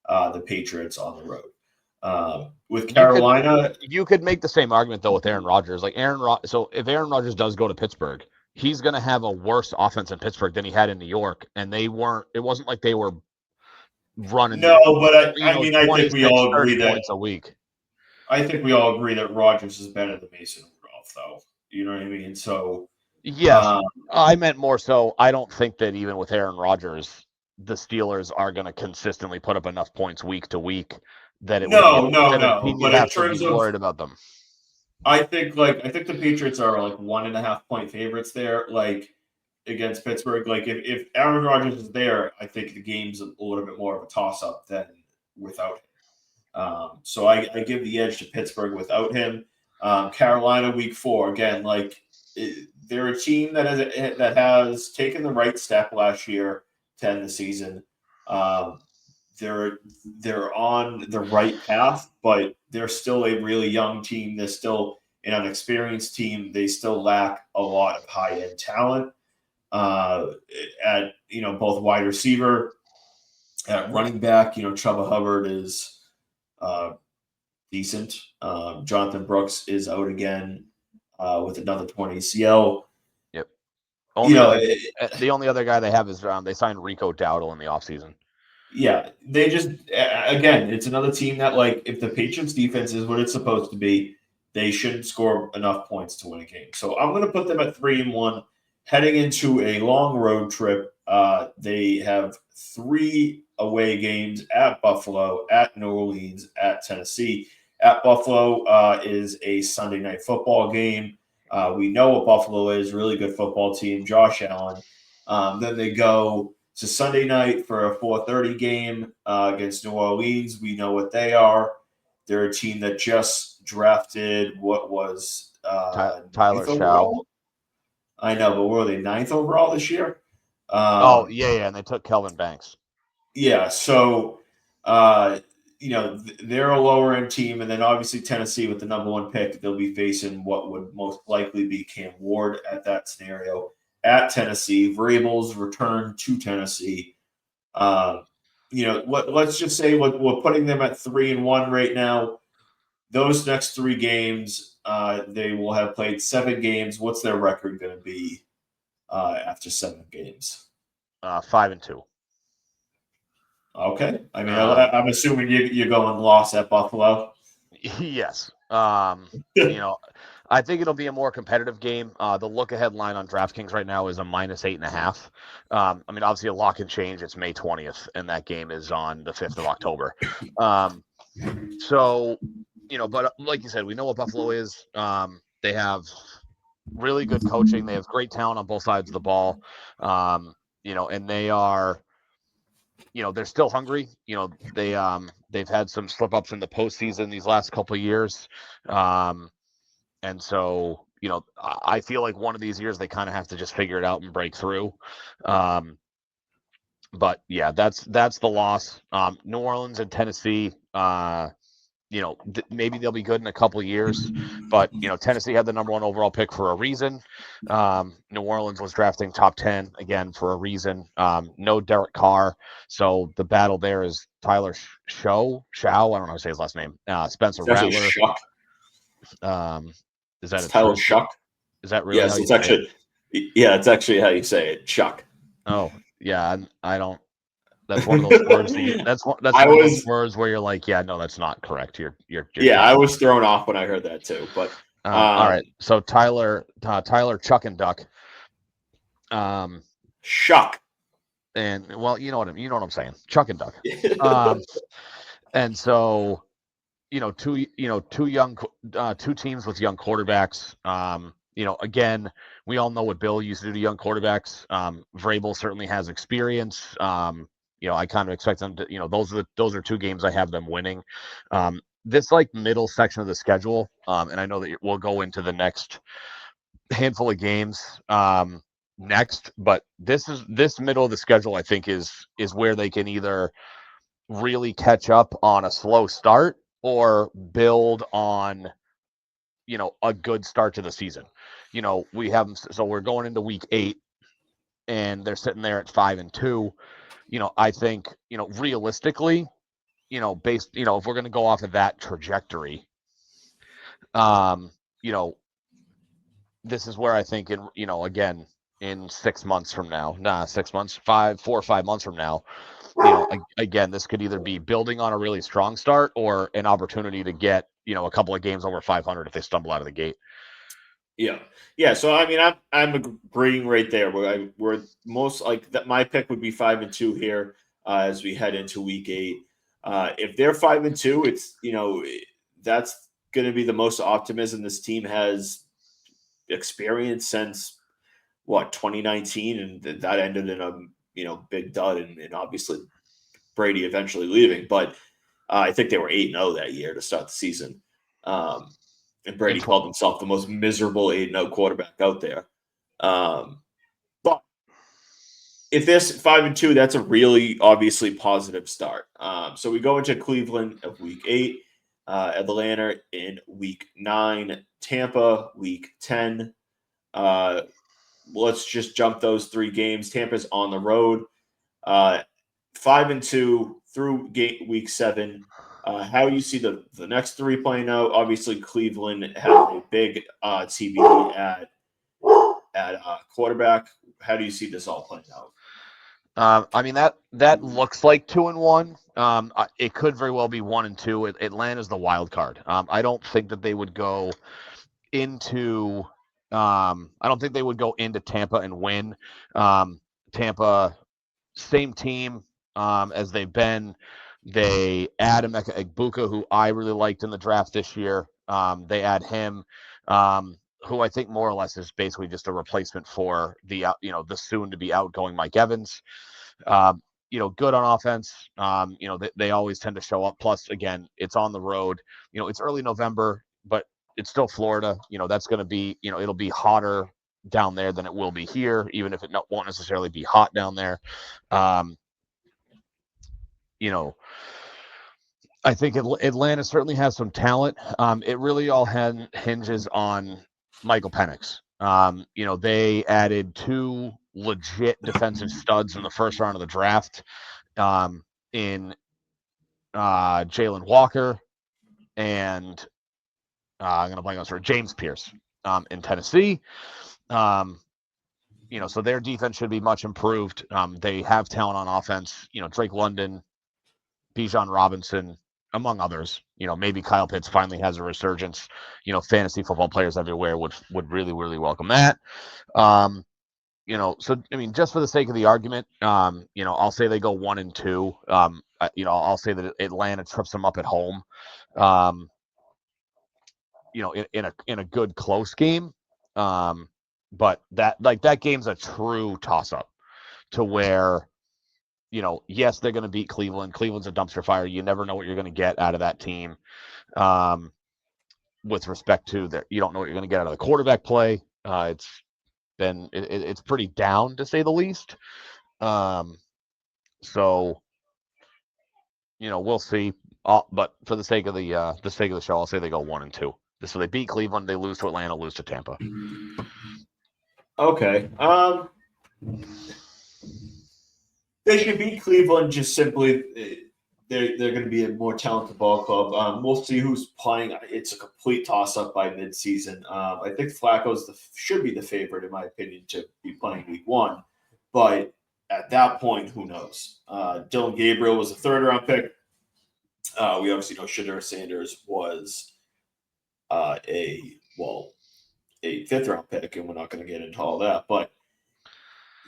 the Patriots on the road. With You could Carolina, you could make the same argument though with Aaron Rodgers. Like so if Aaron Rodgers does go to Pittsburgh, he's going to have a worse offense in Pittsburgh than he had in New York, and they weren't. It wasn't like they were running, no, but I mean, I think we 26, all 30 agree that points a week. Rodgers is better than Mason Rudolph, though. You know what I mean? So, Yes, um, I meant more so. I don't think that even with Aaron Rodgers, the Steelers are going to consistently put up enough points week to week that it would be no, no, that a no. team you'd But in have to be terms of worried about them. I think the Patriots are like 1.5 point favorites there, like against Pittsburgh. Like if Aaron Rodgers is there, I think the game's a little bit more of a toss up than without him. So I give the edge to Pittsburgh without him. Carolina week 4 again, like they're a team that has taken the right step last year to end the season. Um, they're on the right path, but they're still a really young team. They're still an unexperienced team. They still lack a lot of high end talent uh, at both wide receiver, at running back. Chuba Hubbard is uh, decent. Jonathan Brooks is out again with another torn ACL. Yep. You Only know, other the only other guy they have is they signed Rico Dowdle in the offseason. Yeah, they just again, it's another team that like if the Patriots defense is what it's supposed to be, they shouldn't score enough points to win a game. So I'm going to put them at 3-1, heading into a long road trip. They have 3 away games at Buffalo, at New Orleans, at Tennessee. At Buffalo is a Sunday night football game. We know what Buffalo is, really good football team. Josh Allen. Then they go to Sunday night for a 4:30 game against New Orleans. We know what they are. They're a team that just drafted what was Tyler ninth Shaw. overall. I know, but were they ninth overall this year? Oh Um, yeah, and they took Kelvin Banks. yeah, so uh, they're a lower end team, and then obviously Tennessee with the number 1 pick, they'll be facing what would most likely be Cam Ward at that scenario at Tennessee. Vrabel's return to Tennessee. Um, let's just say we're putting them at 3-1 right now. Those next 3 games, they will have played 7 games. What's their record going to be after 7 games? 5-2. Okay, I mean, Um, I'm assuming you're going loss at Buffalo. yes. I think it'll be a more competitive game. The look ahead line on DraftKings right now is a -8.5. Obviously a lot can change. It's May 20th, and that game is on the 5th of October. So, but like you said, we know what Buffalo is. They have really good coaching. They have great talent on both sides of the ball. And they are, they're still hungry. They've had some slip ups in the postseason these last couple of years. And so, I feel like one of these years they kind of have to just figure it out and break through. But yeah, that's the loss. New Orleans and Tennessee, maybe they'll be good in a couple of years, but Tennessee had the number 1 overall pick for a reason. New Orleans was drafting top 10 again for a reason. No Derek Carr, so the battle there is Tyler Shaw. I don't know how to say his last name. Spencer It's actually Rattler. Shuck. Is that It's a Tyler truth? Shuck. Is that really how Yes, you it's say it? actually it's actually how you say it, Chuck. Oh yeah, I don't. That's one of those words that that's I one of those was words where you're like, yeah, no, that's not correct. You're yeah, I joking. was thrown off when I heard that too. But All right, so Tyler Chuck and Duck. Shuck. and well, you know what I'm saying, Chuck and Doug. Um, and so two teams with young quarterbacks. Again, we all know what Bill used to do to young quarterbacks. Vrabel certainly has experience. I kind of expect them to. Those are two games I have them winning. This like middle section of the schedule, and I know that we'll go into the next handful of games next, but this middle of the schedule I think is where they can either really catch up on a slow start or build on a good start to the season. We have them, so we're going into week 8 and they're sitting there at 5-2. I think realistically, based if we're going to go off of that trajectory, um you know this is where I think again in 6 months from now, 6 months, 4 or 5 months from now, again, this could either be building on a really strong start or an opportunity to get, a couple of games over 500 if they stumble out of the gate. Yeah. So I mean, I'm agreeing right there. We're most like that. My pick would be 5-2 here as we head into week 8. If they're 5-2, it's that's going to be the most optimism this team has experienced since what 2019, and that ended in a big dud, and obviously Brady eventually leaving. But I think they were 8-0 that year to start the season. And Brady called himself the most miserable 8-0 quarterback out there. But if this 5-2, that's a really obviously positive start. So we go into Cleveland of week 8, Atlanta in week 9, Tampa week 10. Let's just jump those 3 games. Tampa's on the road. 5-2 through week 7. How you see the next 3 playing out? Obviously, Cleveland has a big TBD at quarterback. How do you see this all playing out? I mean that looks like 2-1. It could very well be 1-2. Atlanta's the wild card. I don't think that they would go into. I don't think they would go into Tampa and win. Tampa, same team as they've been. They add Emeka Egbuka, who I really liked in the draft this year. They add him, who I think more or less is basically just a replacement for the soon to be outgoing Mike Evans. Good on offense. They always tend to show up. Plus, again, it's on the road. It's early November, but it's still Florida. That's going to be, it'll be hotter down there than it will be here, even if it won't necessarily be hot down there. I think Atlanta certainly has some talent. It really all hinges on Michael Penix. They added 2 legit defensive studs in the first round of the draft, in Jalen Walker and I'm going to blank on James Pierce in Tennessee. So their defense should be much improved. They have talent on offense. Drake London, Bijan Robinson, among others. Maybe Kyle Pitts finally has a resurgence. Fantasy football players everywhere would really, really welcome that. So I mean, just for the sake of the argument, I'll say they go 1-2. I'll say that Atlanta trips them up at home. In a good close game. But that game's a true toss up to where, yes, they're going to beat Cleveland. Cleveland's a dumpster fire. You never know what you're going to get out of that team. With respect to that, you don't know what you're going to get out of the quarterback play. It's pretty down to say the least. So, we'll see. But for the sake of the show, I'll say they go 1-2. So they beat Cleveland, they lose to Atlanta, lose to Tampa. Okay. They should beat Cleveland just simply. They're going to be a more talented ball club. We'll see who's playing. It's a complete toss-up by midseason. I think Flacco should be the favorite, in my opinion, to be playing week 1. But at that point, who knows? Dylan Gabriel was a 3rd-round pick. We obviously know Shedeur Sanders was a 5th-round pick, and we're not going to get into all that. But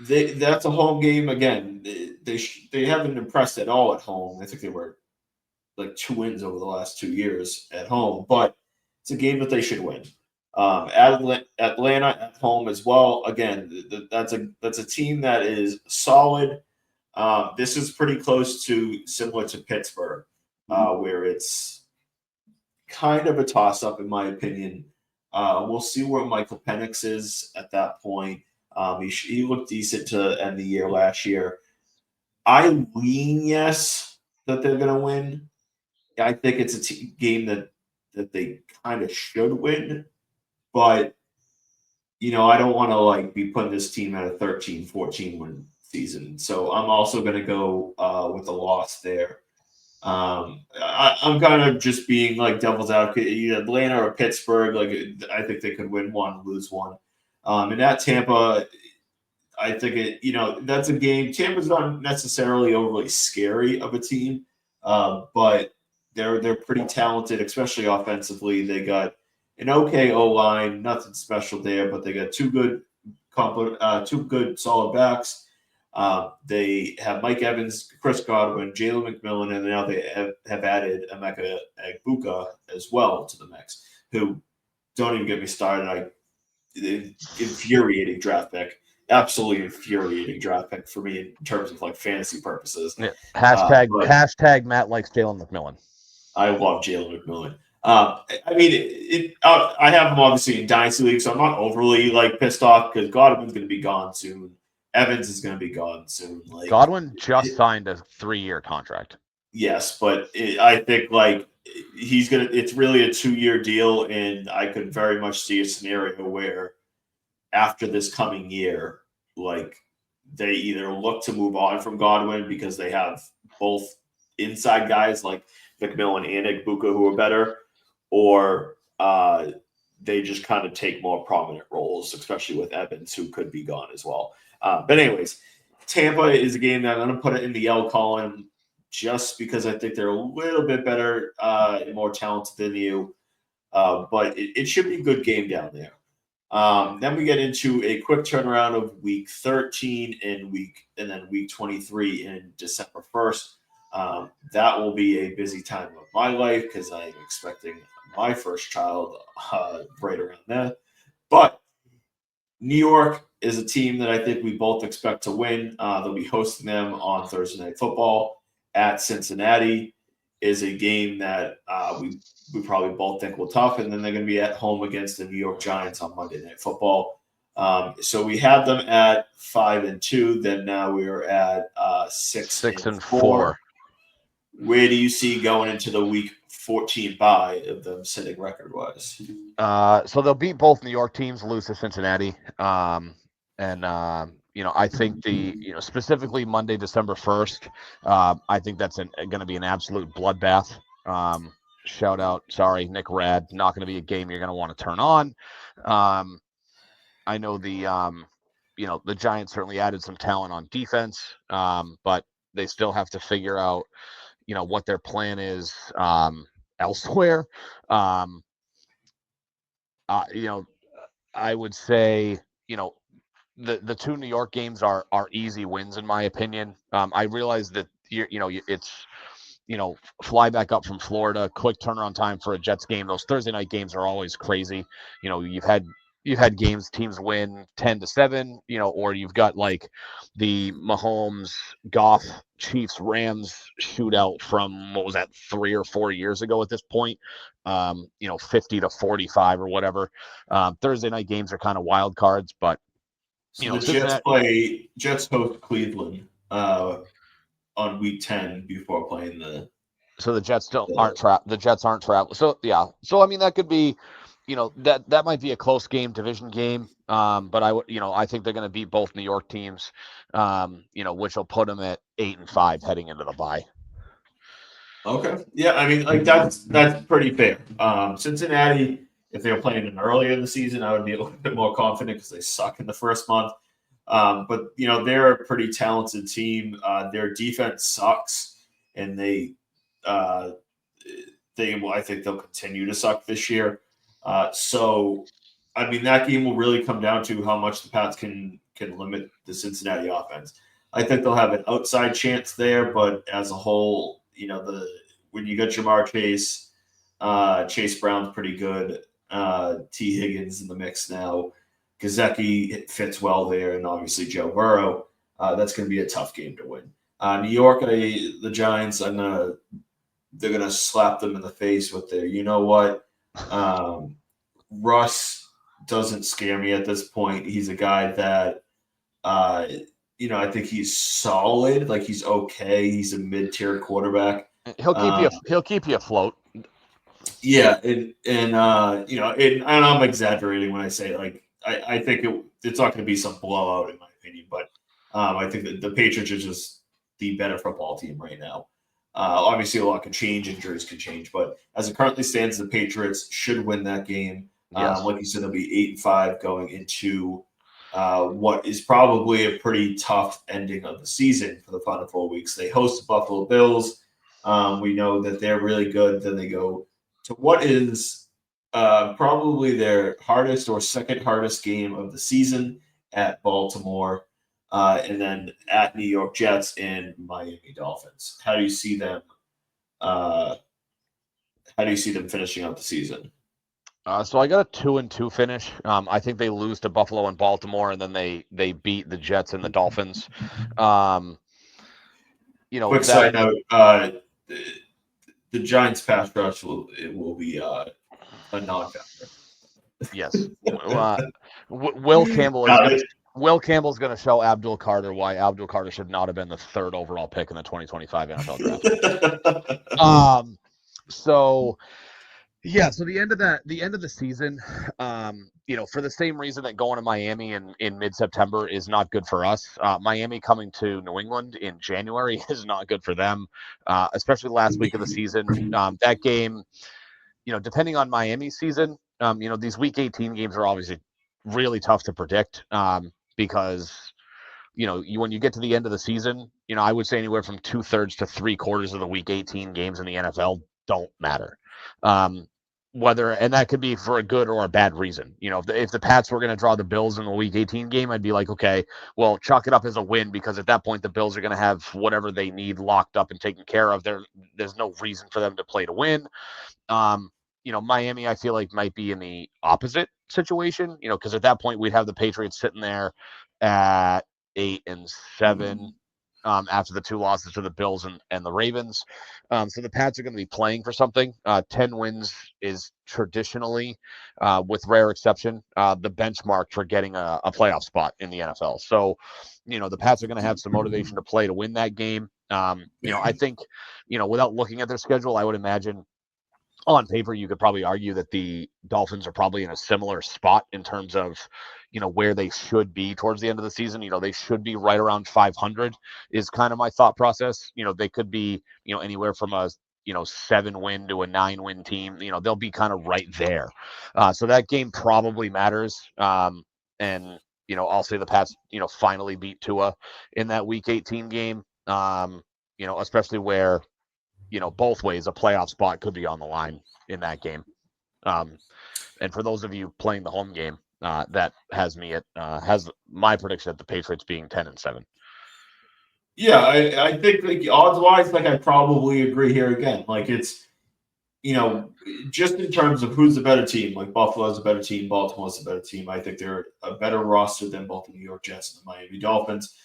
that's a home game again. They haven't impressed at all at home. I think they were like 2 wins over the last 2 years at home, but it's a game that they should win. Atlanta at home as well. Again, that's a team that is solid. This is pretty close to similar to Pittsburgh, where it's kind of a toss up in my opinion. We'll see where Michael Penix is at that point. He looked decent to end the year last year. I lean yes that they're going to win. I think it's a game that they kind of should win, but I don't want to like be putting this team at a 13-14 win season. So I'm also going to go with a loss there. I'm kind of just being like devil's advocate. Either Atlanta or Pittsburgh, like I think they could win one, lose one. And at Tampa, I think that's a game. Tampa's not necessarily overly scary of a team, but they're pretty talented, especially offensively. They got an okay O line, nothing special there, but they got two good solid backs. They have Mike Evans, Chris Godwin, Jalen McMillan, and now they have added Emeka Egbuka as well to the mix. Who don't even get me started. Infuriating draft pick, absolutely infuriating draft pick for me in terms of like fantasy purposes. Yeah. But Hashtag Matt likes Jalen McMillan. I love Jalen McMillan. I mean, I have him obviously in Dynasty League, so I'm not overly like pissed off because Godwin's going to be gone soon. Evans is going to be gone soon. Like Godwin just signed a 3-year contract. Yes, but I think like he's gonna. It's really a 2-year deal, and I could very much see a scenario where after this coming year, like they either look to move on from Godwin because they have both inside guys like McMillan and Igbuka who are better, or they just kind of take more prominent roles, especially with Evans who could be gone as well. But anyways, Tampa is a game that I'm going to put it in the L column just because I think they're a little bit better and more talented than you. But it should be a good game down there. Then we get into a quick turnaround of week 13 and then week 23 in December 1st. That will be a busy time of my life because I am expecting my first child right around there. But New York is a team that I think we both expect to win. They'll be hosting them on Thursday Night Football at Cincinnati. Is a game that we probably both think will tough, and then they're going to be at home against the New York Giants on Monday Night Football. So we have them at 5-2. Then now we are at 6-4. Where do you see going into the week 14 bye of them sitting record wise? So they'll beat both New York teams, lose to Cincinnati. I think specifically Monday, December 1st, I think that's going to be an absolute bloodbath. Shout out, sorry, Nick Rad, not going to be a game you're going to want to turn on. I know the Giants certainly added some talent on defense, but they still have to figure out, what their plan is elsewhere. I would say, the two New York games are easy wins in my opinion. I realize that it's fly back up from Florida, quick turnaround time for a Jets game. Those Thursday night games are always crazy. You've had games teams win 10-7, or you've got like the Mahomes, Goff, Chiefs, Rams shootout from what was that 3 or 4 years ago at this point, 50-45 or whatever. Thursday night games are kind of wild cards, but so the Jets host Cleveland on week 10 before playing the. So the Jets aren't traveling. So yeah, so I mean that could be, that might be a close game, division game. But I think they're going to beat both New York teams, which will put them at 8-5 heading into the bye. Okay, yeah, I mean like that's pretty fair. Cincinnati, if they were playing them earlier in the season, I would be a little bit more confident because they suck in the first month. But they're a pretty talented team. Their defense sucks, and I think they'll continue to suck this year. So, I mean, that game will really come down to how much the Pats can can limit the Cincinnati offense. I think they'll have an outside chance there, but as a whole, when you get Jamar Chase, Chase Brown's pretty good. T. Higgins in the mix now. Gesicki fits well there, and obviously Joe Burrow. That's going to be a tough game to win. New York, the Giants, they're gonna slap them in the face with their, you know what? Russ doesn't scare me at this point. He's a guy that, I think he's solid. Like he's okay. He's a mid-tier quarterback. He'll keep you afloat. Yeah, and I'm exaggerating when I say like I think it's not going to be some blowout in my opinion, but I think that the Patriots are just the better football team right now. Obviously, a lot can change, injuries can change, but as it currently stands, the Patriots should win that game. Yes. Like you said, they'll be 8-5 going into what is probably a pretty tough ending of the season for the final 4 weeks. They host the Buffalo Bills. We know that they're really good. Then they go to what is probably their hardest or second hardest game of the season at Baltimore, and then at New York Jets and Miami Dolphins. How do you see them? How do you see them finishing out the season? So I got a 2-2 finish. I think they lose to Buffalo and Baltimore, and then they beat the Jets and the Dolphins. Quick side note: the Giants' pass rush will be a non-factor. Yes. Will Campbell's going to show Abdul Carter why Abdul Carter should not have been the 3rd overall pick in the 2025 NFL draft. So the end of the season, for the same reason that going to Miami in mid-September is not good for us. Miami coming to New England in January is not good for them, especially last week of the season. That game, depending on Miami's season, these Week 18 games are obviously really tough to predict because when you get to the end of the season, I would say anywhere from 2/3 to 3/4 of the Week 18 games in the NFL don't matter. And that could be for a good or a bad reason. If the Pats were going to draw the Bills in the Week 18 game, I'd be like, okay, well, chalk it up as a win because at that point the Bills are going to have whatever they need locked up and taken care of. There's no reason for them to play to win. Miami, I feel like might be in the opposite situation, because at that point we'd have the Patriots sitting there at 8-7 after the 2 losses to the Bills and the Ravens. So the Pats are going to be playing for something. 10 wins is traditionally, with rare exception, the benchmark for getting a playoff spot in the NFL. So, the Pats are going to have some motivation to play to win that game. I think, without looking at their schedule, I would imagine on paper, you could probably argue that the Dolphins are probably in a similar spot in terms of, where they should be towards the end of the season. They should be right around 500 is kind of my thought process. They could be, anywhere from a, 7-win to a 9-win team. They'll be kind of right there. So that game probably matters. And, I'll say the Pats, finally beat Tua in that Week 18 game, especially where, both ways, a playoff spot could be on the line in that game. And for those of you playing the home game, that has my prediction at the Patriots being 10-7. Yeah, I think like odds wise, like I probably agree here again. Like it's, just in terms of who's the better team, like Buffalo's a better team, Baltimore's a better team. I think they're a better roster than both the New York Jets and the Miami Dolphins.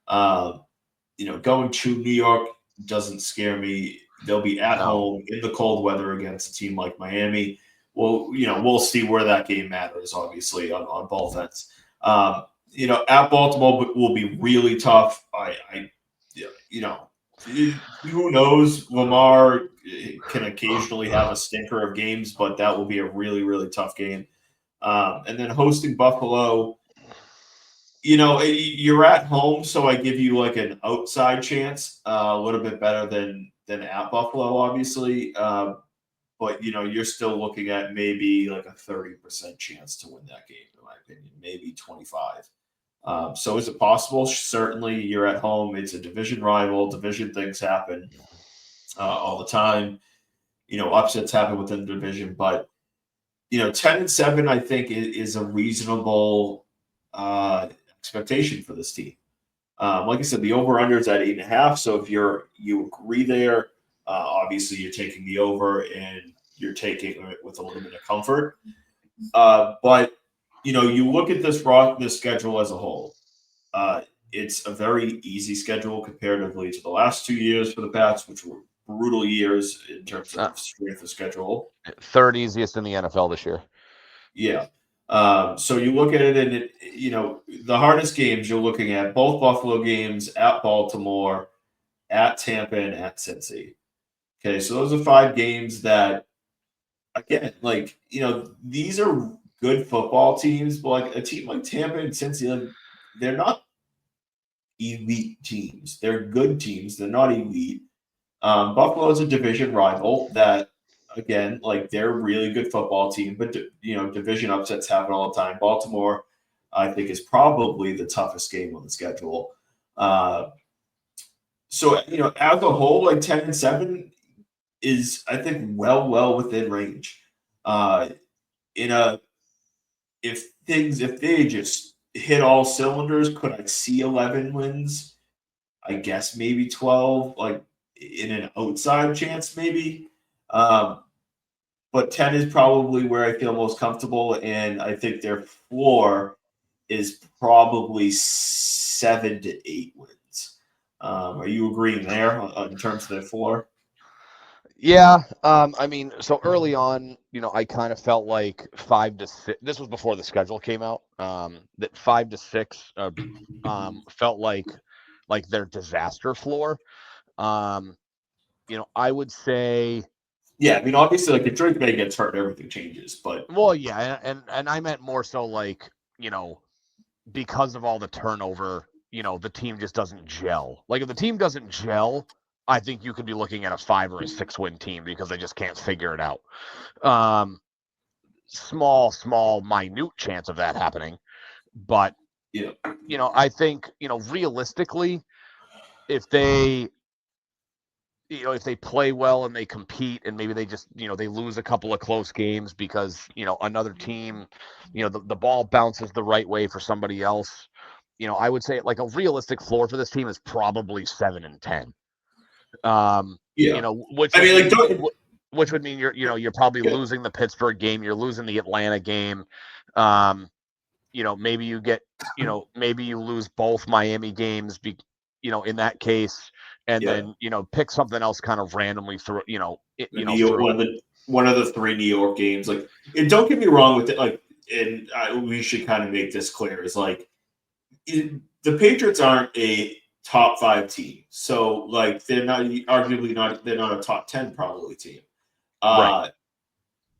Going to New York doesn't scare me. They'll be at home in the cold weather against a team like Miami. Well, we'll see where that game matters, obviously, on both ends. At Baltimore will be really tough. Who knows? Lamar can occasionally have a stinker of games, but that will be a really, really tough game. And then hosting Buffalo, you're at home, so I give you like an outside chance, a little bit better than at Buffalo, obviously. But you're still looking at maybe like a 30% chance to win that game, in my opinion, maybe 25. So is it possible? Certainly, you're at home. It's a division rival. Division things happen all the time. Upsets happen within the division, but 10-7, I think, is a reasonable expectation for this team. Like I said, the over/under is at 8.5. So if you agree there, obviously you're taking the over and you're taking it with a little bit of comfort. But you look at this schedule as a whole. It's a very easy schedule comparatively to the last 2 years for the Pats, which were brutal years in terms of strength of schedule. Third easiest in the NFL this year. Yeah. So you look at it, and the hardest games you're looking at both Buffalo games at Baltimore, at Tampa, and at Cincy. Okay, so those are 5 games that, again, these are good football teams, but like a team like Tampa and Cincy, like, they're not elite teams. They're good teams. They're not elite. Buffalo is a division rival that, again, like, they're a really good football team, but division upsets happen all the time. Baltimore, I think, is probably the toughest game on the schedule. So as a whole, like 10-7 is, I think, well within range. If they just hit all cylinders, could I see 11 wins? I guess maybe 12, like in an outside chance, maybe. But 10 is probably where I feel most comfortable, and I think their floor is probably 7-8 wins. Are you agreeing there in terms of their floor? Yeah, I mean, so early on, I kind of felt like 5-6. This was before the schedule came out. That 5-6 felt like their disaster floor. I would say. Yeah, I mean, obviously, like, if Drake May gets hurt, everything changes. But Well, yeah, and I meant more so like because of all the turnover, the team just doesn't gel. Like if the team doesn't gel, I think you could be looking at a 5 or a 6 win team because they just can't figure it out. Small, minute chance of that happening, but yeah, I think realistically, if they if they play well and they compete and maybe they just they lose a couple of close games because another team the ball bounces the right way for somebody else, I would say like a realistic floor for this team is probably 7-10. yeah. Which I would mean, like, mean which would mean you're probably yeah, losing the Pittsburgh game, you're losing the Atlanta game. Maybe you get maybe you lose both Miami games in that case, and yeah. then pick something else kind of randomly through The New York, through. one of the 3 New York games. Like, and don't get me wrong with it. Like, and we should kind of make this clear: is like the Patriots aren't a top 5 team, so like they're not arguably not they're not a top 10 probably team. Right.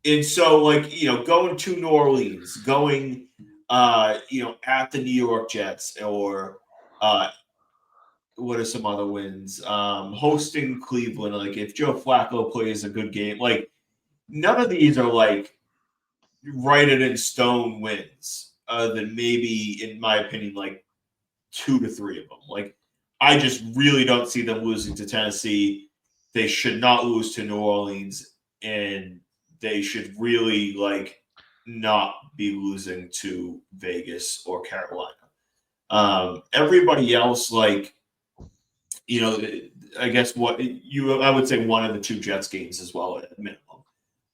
And so, like, going to New Orleans, going at the New York Jets, or what are some other wins? Hosting Cleveland, like if Joe Flacco plays a good game, like none of these are like write it in stone wins. Than maybe, in my opinion, like 2 to 3 of them. Like, I just really don't see them losing to Tennessee. They should not lose to New Orleans, and they should really like not be losing to Vegas or Carolina. Everybody else, like, I guess I would say one of the 2 Jets games as well at minimum.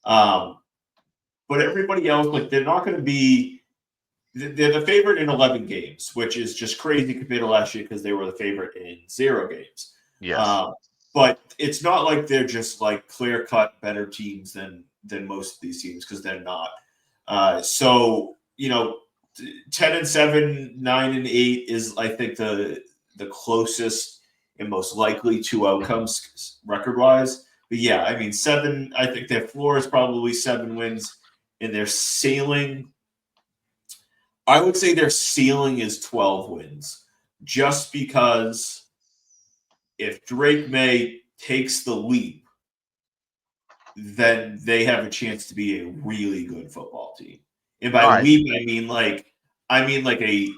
But everybody else, like, they're not going to be. They're the favorite in 11 games, which is just crazy compared to last year because they were the favorite in 0 games. Yes. But it's not like they're just like clear cut better teams than most of these teams, because they're not. So 10-7, 9-8 is, I think, the closest and most likely 2 outcomes record wise. But yeah, I mean 7. I think their floor is probably 7 wins, and their ceiling, I would say their ceiling is 12 wins, just because if Drake May takes the leap, then they have a chance to be a really good football team. And by All right. leap, I mean like the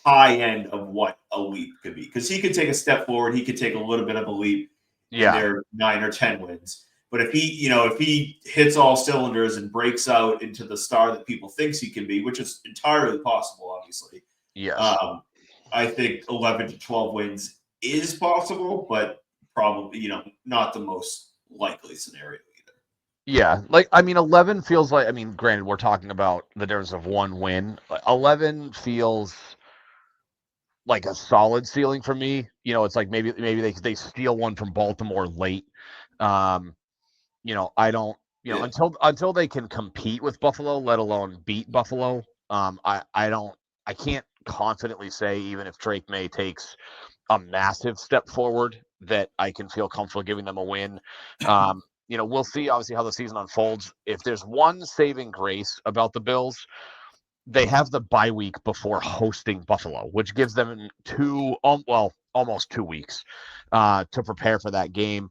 high end of what a leap could be, because he could take a step forward, he could take a little bit of a leap in Yeah. their 9 or 10 wins. But if he hits all cylinders and breaks out into the star that people thinks he can be, which is entirely possible, obviously, Yes. Um, I think 11 to 12 wins is possible, but probably not the most likely scenario either. Yeah, like I mean, 11 feels like. I mean, granted, we're talking about the difference of one win. 11 feels like a solid ceiling for me. It's like maybe they steal one from Baltimore late. Um, I don't. Yeah, Until they can compete with Buffalo, let alone beat Buffalo. I don't. I can't confidently say even if Drake May takes a massive step forward that I can feel comfortable giving them a win. We'll see obviously how the season unfolds. If there's one saving grace about the Bills, they have the bye week before hosting Buffalo, which gives them almost 2 weeks to prepare for that game.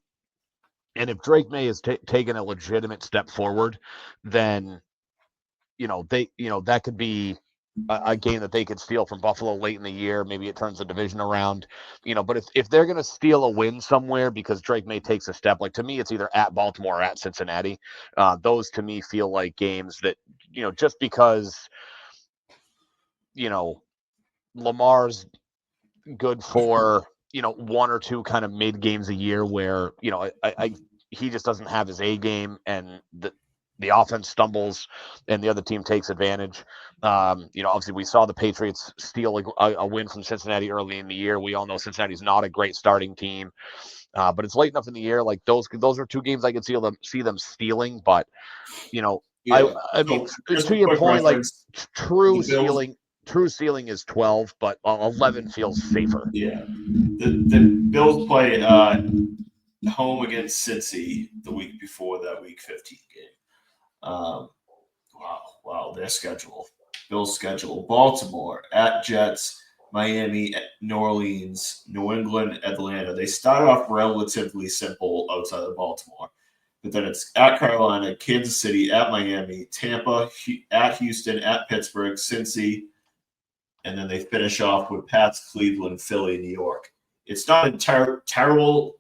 And if Drake May has taken a legitimate step forward, then that could be a game that they could steal from Buffalo late in the year. Maybe it turns the division around, But if they're going to steal a win somewhere because Drake May takes a step, like to me, it's either at Baltimore or at Cincinnati. Those to me feel like games that just because you know Lamar's good for one or two kind of mid games a year where he just doesn't have his A game and the offense stumbles and the other team takes advantage. Obviously we saw the Patriots steal a win from Cincinnati early in the year. We all know Cincinnati's not a great starting team, but it's late enough in the year. Like those are two games I could see them stealing. But you know, yeah. I mean, So just to a your quick point, like reference: true the Bills. ceiling. True ceiling is 12, but 11 feels safer. Yeah, the Bills play home against Cincy the week before that Week 15 game. Wow, their schedule. Bills' schedule: Baltimore at Jets, Miami, New Orleans, New England, Atlanta. They start off relatively simple outside of Baltimore, but then it's at Carolina, Kansas City, at Miami, Tampa, at Houston, at Pittsburgh, Cincy, and then they finish off with Pats, Cleveland, Philly, New York. It's not a terrible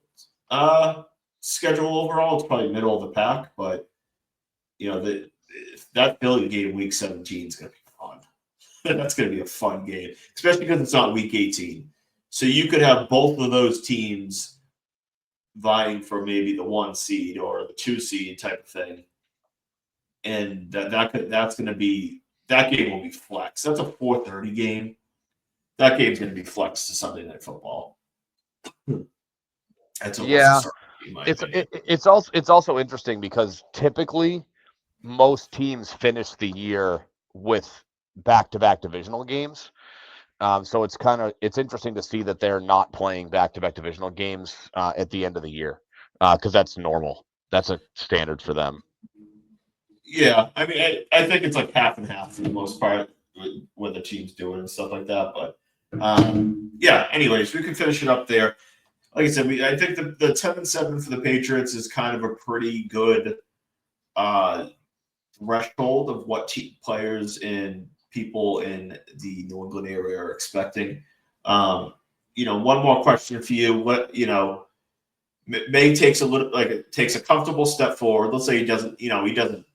schedule overall. It's probably middle of the pack, but that Philly game week 17 is going to be fun. That's going to be a fun game, especially because it's not week 18. So you could have both of those teams vying for maybe the 1 seed or the 2 seed type of thing, and that's going to be that game will be flex. That's a 4:30 game. That game's going to be flexed to Sunday Night Football. That's almost a Yeah, certainty, in my opinion. it's also interesting because typically most teams finish the year with back-to-back divisional games. So it's interesting to see that they're not playing back-to-back divisional games at the end of the year because that's normal. That's a standard for them. Yeah, I mean, I think it's like half and half for the most part when the team's doing and stuff like that. But yeah, anyways, we can finish it up there. Like I said, I think the 10-7 for the Patriots is kind of a pretty good uh, threshold of what players and people in the New England area are expecting. One more question for you. May takes a comfortable step forward. Let's say he doesn't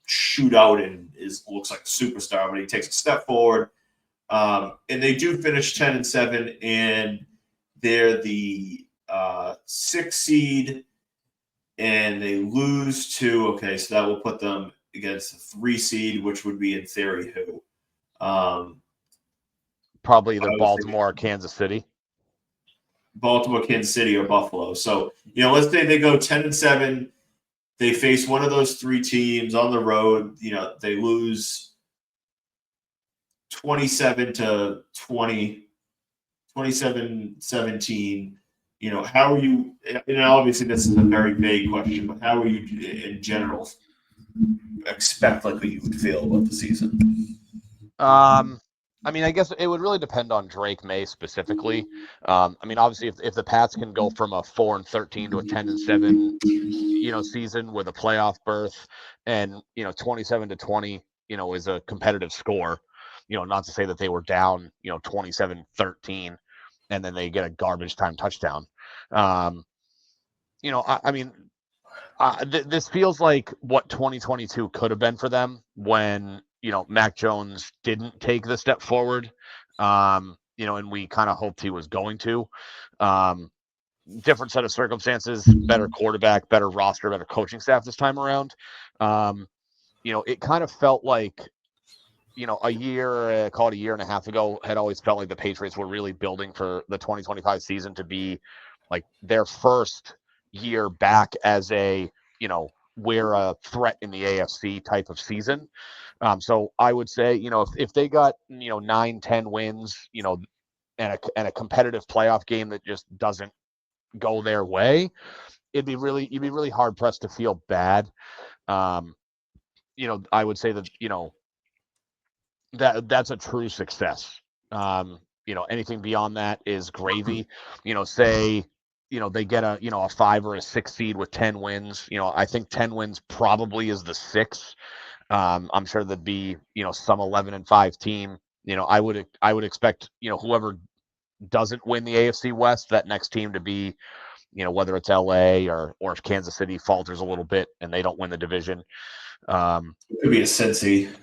shoot out and looks like a superstar, but he takes a step forward. And they do finish 10-7, and they're the 6 seed, and they lose to so that will put them against the 3 seed, which would be in theory who? Probably either I was thinking Baltimore or Kansas City. Baltimore, Kansas City, or Buffalo. So let's say they go 10-7. They face one of those 3 teams on the road. They lose 27 to 20, 27-17. How are you? And obviously, this is a very vague question, but how are you in general expect like what you would feel about the season? I mean, I guess it would really depend on Drake May specifically. I mean, obviously, if the Pats can go from a 4-13 to a 10-7, season with a playoff berth, and 27-20, is a competitive score. Not to say that they were down, 27-13, and then they get a garbage time touchdown. I mean, this feels like what 2022 could have been for them when Mac Jones didn't take the step forward. And we kind of hoped he was going to. Um, Different set of circumstances, better quarterback, better roster, better coaching staff this time around. It kind of felt like, a year, call it a year and a half ago, had always felt like the Patriots were really building for the 2025 season to be like their first year back as we're a threat in the AFC type of season. So I would say, if they got, 9-10 wins, and a competitive playoff game that just doesn't go their way, you'd be really hard pressed to feel bad. Um, I would say that, that's a true success. Anything beyond that is gravy. Say, they get a 5 or a 6 seed with 10 wins. I think 10 wins probably is the six. I'm sure there'd be some 11-5 team. I would expect whoever doesn't win the AFC West, that next team to be whether it's LA or if Kansas City falters a little bit and they don't win the division. It could be a Cincy.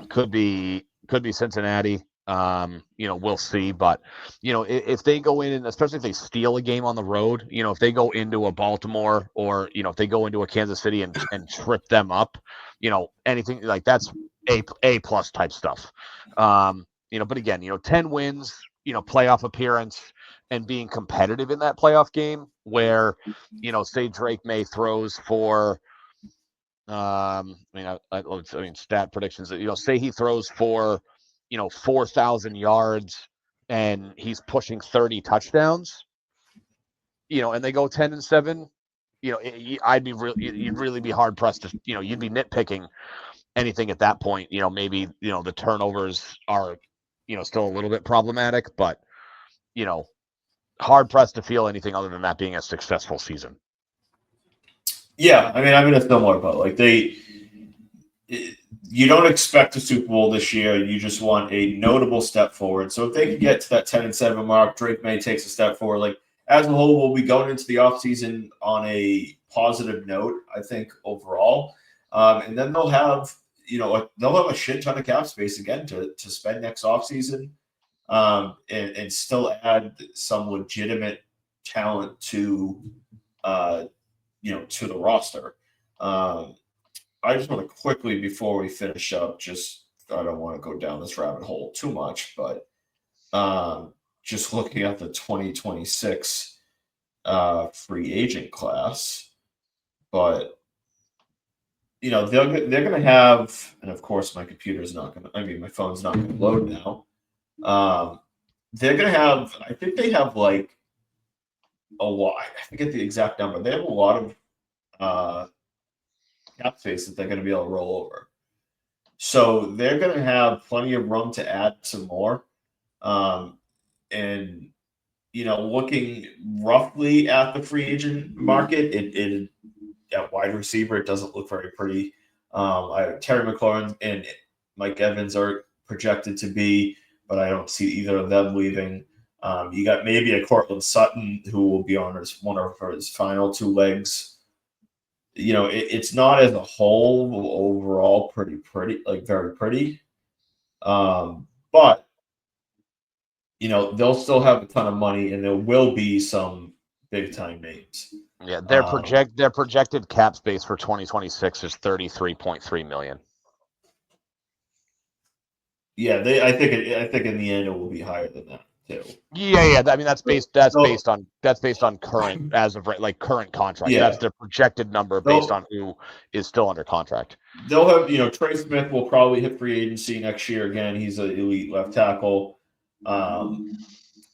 Could be Cincinnati. We'll see. But if they go in, and especially if they steal a game on the road, if they go into a Baltimore or if they go into a Kansas City and trip them up, anything like that's a plus type stuff. But again, 10 wins, playoff appearance, and being competitive in that playoff game, where say Drake May throws for stat predictions. Say he throws for, 4,000 yards and he's pushing 30 touchdowns. And they go 10-7. You'd really be hard pressed to, you'd be nitpicking anything at that point. Maybe the turnovers are, still a little bit problematic, but hard pressed to feel anything other than that being a successful season. Yeah, I mean, I'm in a similar boat. Like you don't expect a Super Bowl this year. You just want a notable step forward. So if they can get to that 10-7 mark, Drake May takes a step forward. Like as a whole, we'll be going into the offseason on a positive note, I think, overall. And then they'll have a shit ton of cap space again to spend next offseason, and still add some legitimate talent to to the roster. I just want to quickly, before we finish up, I don't want to go down this rabbit hole too much, but just looking at the 2026 free agent class. But they're going to have, and of course my computer's not going to. I mean, my phone's not going to load now. They're going to have. I think they have like a lot. I forget the exact number. They have a lot of cap space that they're going to be able to roll over. So they're going to have plenty of room to add some more. And looking roughly at the free agent market, it at wide receiver, it doesn't look very pretty. Terry McLaurin and Mike Evans are projected to be, but I don't see either of them leaving. You got maybe a Cortland Sutton who will be on one of his final two legs. It's not as a whole overall pretty, like very pretty. But they'll still have a ton of money, and there will be some big time names. Yeah, their projected cap space for 2026 is 33.3 million. Yeah, I think in the end it will be higher than that too. Yeah. I mean, that's based on current, as of right, like current contract. Yeah. That's their projected number based on who is still under contract. They'll have, Trey Smith will probably hit free agency next year again. He's an elite left tackle.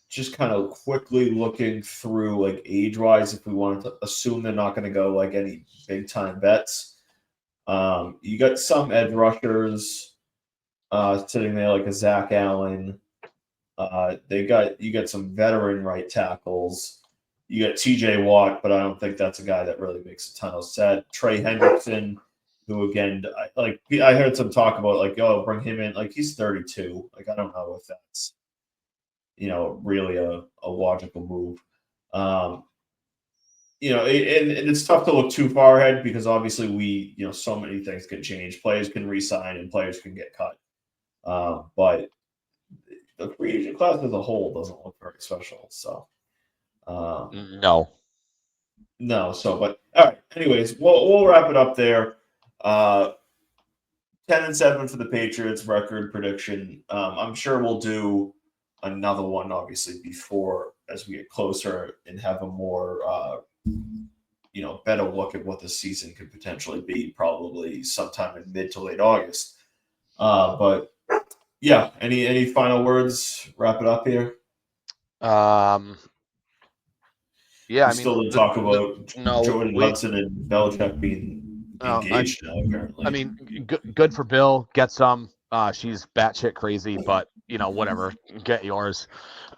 Just kind of quickly looking through like age wise, if we wanted to assume they're not going to go like any big time bets. You got some edge rushers sitting there like a Zach Allen. You got some veteran right tackles. You got TJ Watt, but I don't think that's a guy that really makes a ton of sense. Trey Hendrickson, who again, I heard some talk about like, oh, bring him in. Like he's 32. Like I don't know if that's really a logical move. And it's tough to look too far ahead because obviously so many things can change. Players can resign and players can get cut. But the free agent class as a whole doesn't look very special. So No. no. So, but all right. Anyways, we'll wrap it up there. 10-7 for the Patriots record prediction. I'm sure we'll do another one, obviously, before as we get closer and have a more better look at what the season could potentially be, probably sometime in mid to late August. But yeah, any final words? Wrap it up here. Yeah, We I mean, still didn't talk about no, Jordan Hudson and Belichick being engaged now, apparently. I mean, good for Bill. Get some. She's batshit crazy, but whatever. Get yours.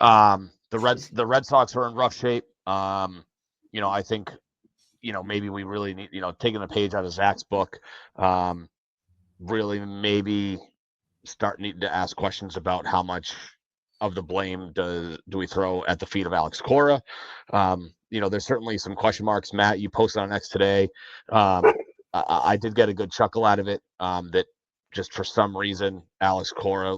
The Red Sox are in rough shape. I think maybe we really need taking a page out of Zach's book. Really maybe start needing to ask questions about how much of the blame do we throw at the feet of Alex Cora. There's certainly some question marks. Matt, you posted on X today. I did get a good chuckle out of it. That just for some reason Alex Cora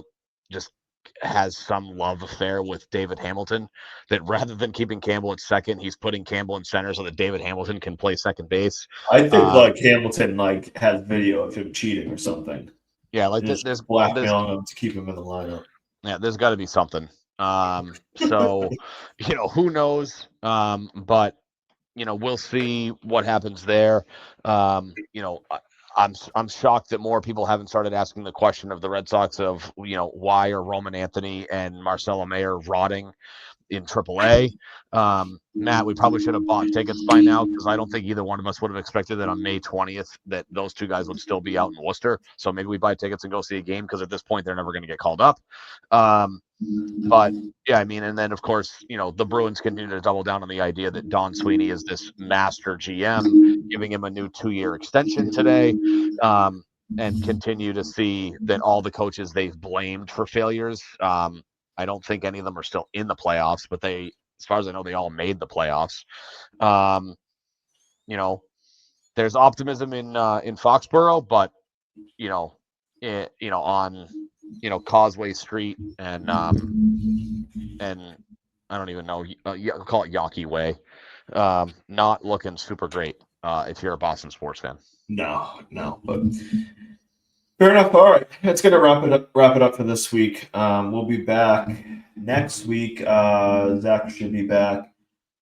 just has some love affair with David Hamilton. That rather than keeping Campbell at second, he's putting Campbell in center so that David Hamilton can play second base. I think Hamilton has video of him cheating or something. Yeah, there's blackmailing him to keep him in the lineup. Yeah, there's got to be something. So, who knows? But we'll see what happens there. I'm shocked that more people haven't started asking the question of the Red Sox of why are Roman Anthony and Marcelo Mayer rotting in AAA. Matt, we probably should have bought tickets by now because I don't think either one of us would have expected that on May 20th that those two guys would still be out in Worcester. So maybe we buy tickets and go see a game because at this point they're never going to get called up. But yeah, I mean, and then of course, the Bruins continue to double down on the idea that Don Sweeney is this master GM, giving him a new 2-year extension today. And continue to see that all the coaches they've blamed for failures. I don't think any of them are still in the playoffs, but they, as far as I know, they all made the playoffs. There's optimism in Foxborough, but on Causeway Street and I don't even know, call it Yawkey Way. Not looking super great if you're a Boston sports fan. No, but fair enough. All right, that's gonna wrap it up for this week. We'll be back next week. Zach should be back.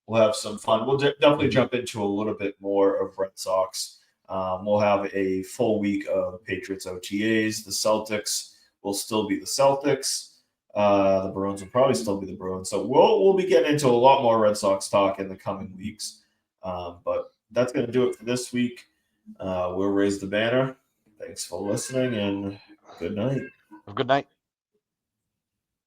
We'll have some fun. We'll definitely jump into a little bit more of Red Sox. We'll have a full week of Patriots OTAs. The Celtics will still be the Celtics. The Bruins will probably still be the Bruins. So we'll be getting into a lot more Red Sox talk in the coming weeks. But that's going to do it for this week. We'll raise the banner. Thanks for listening and good night. Good night.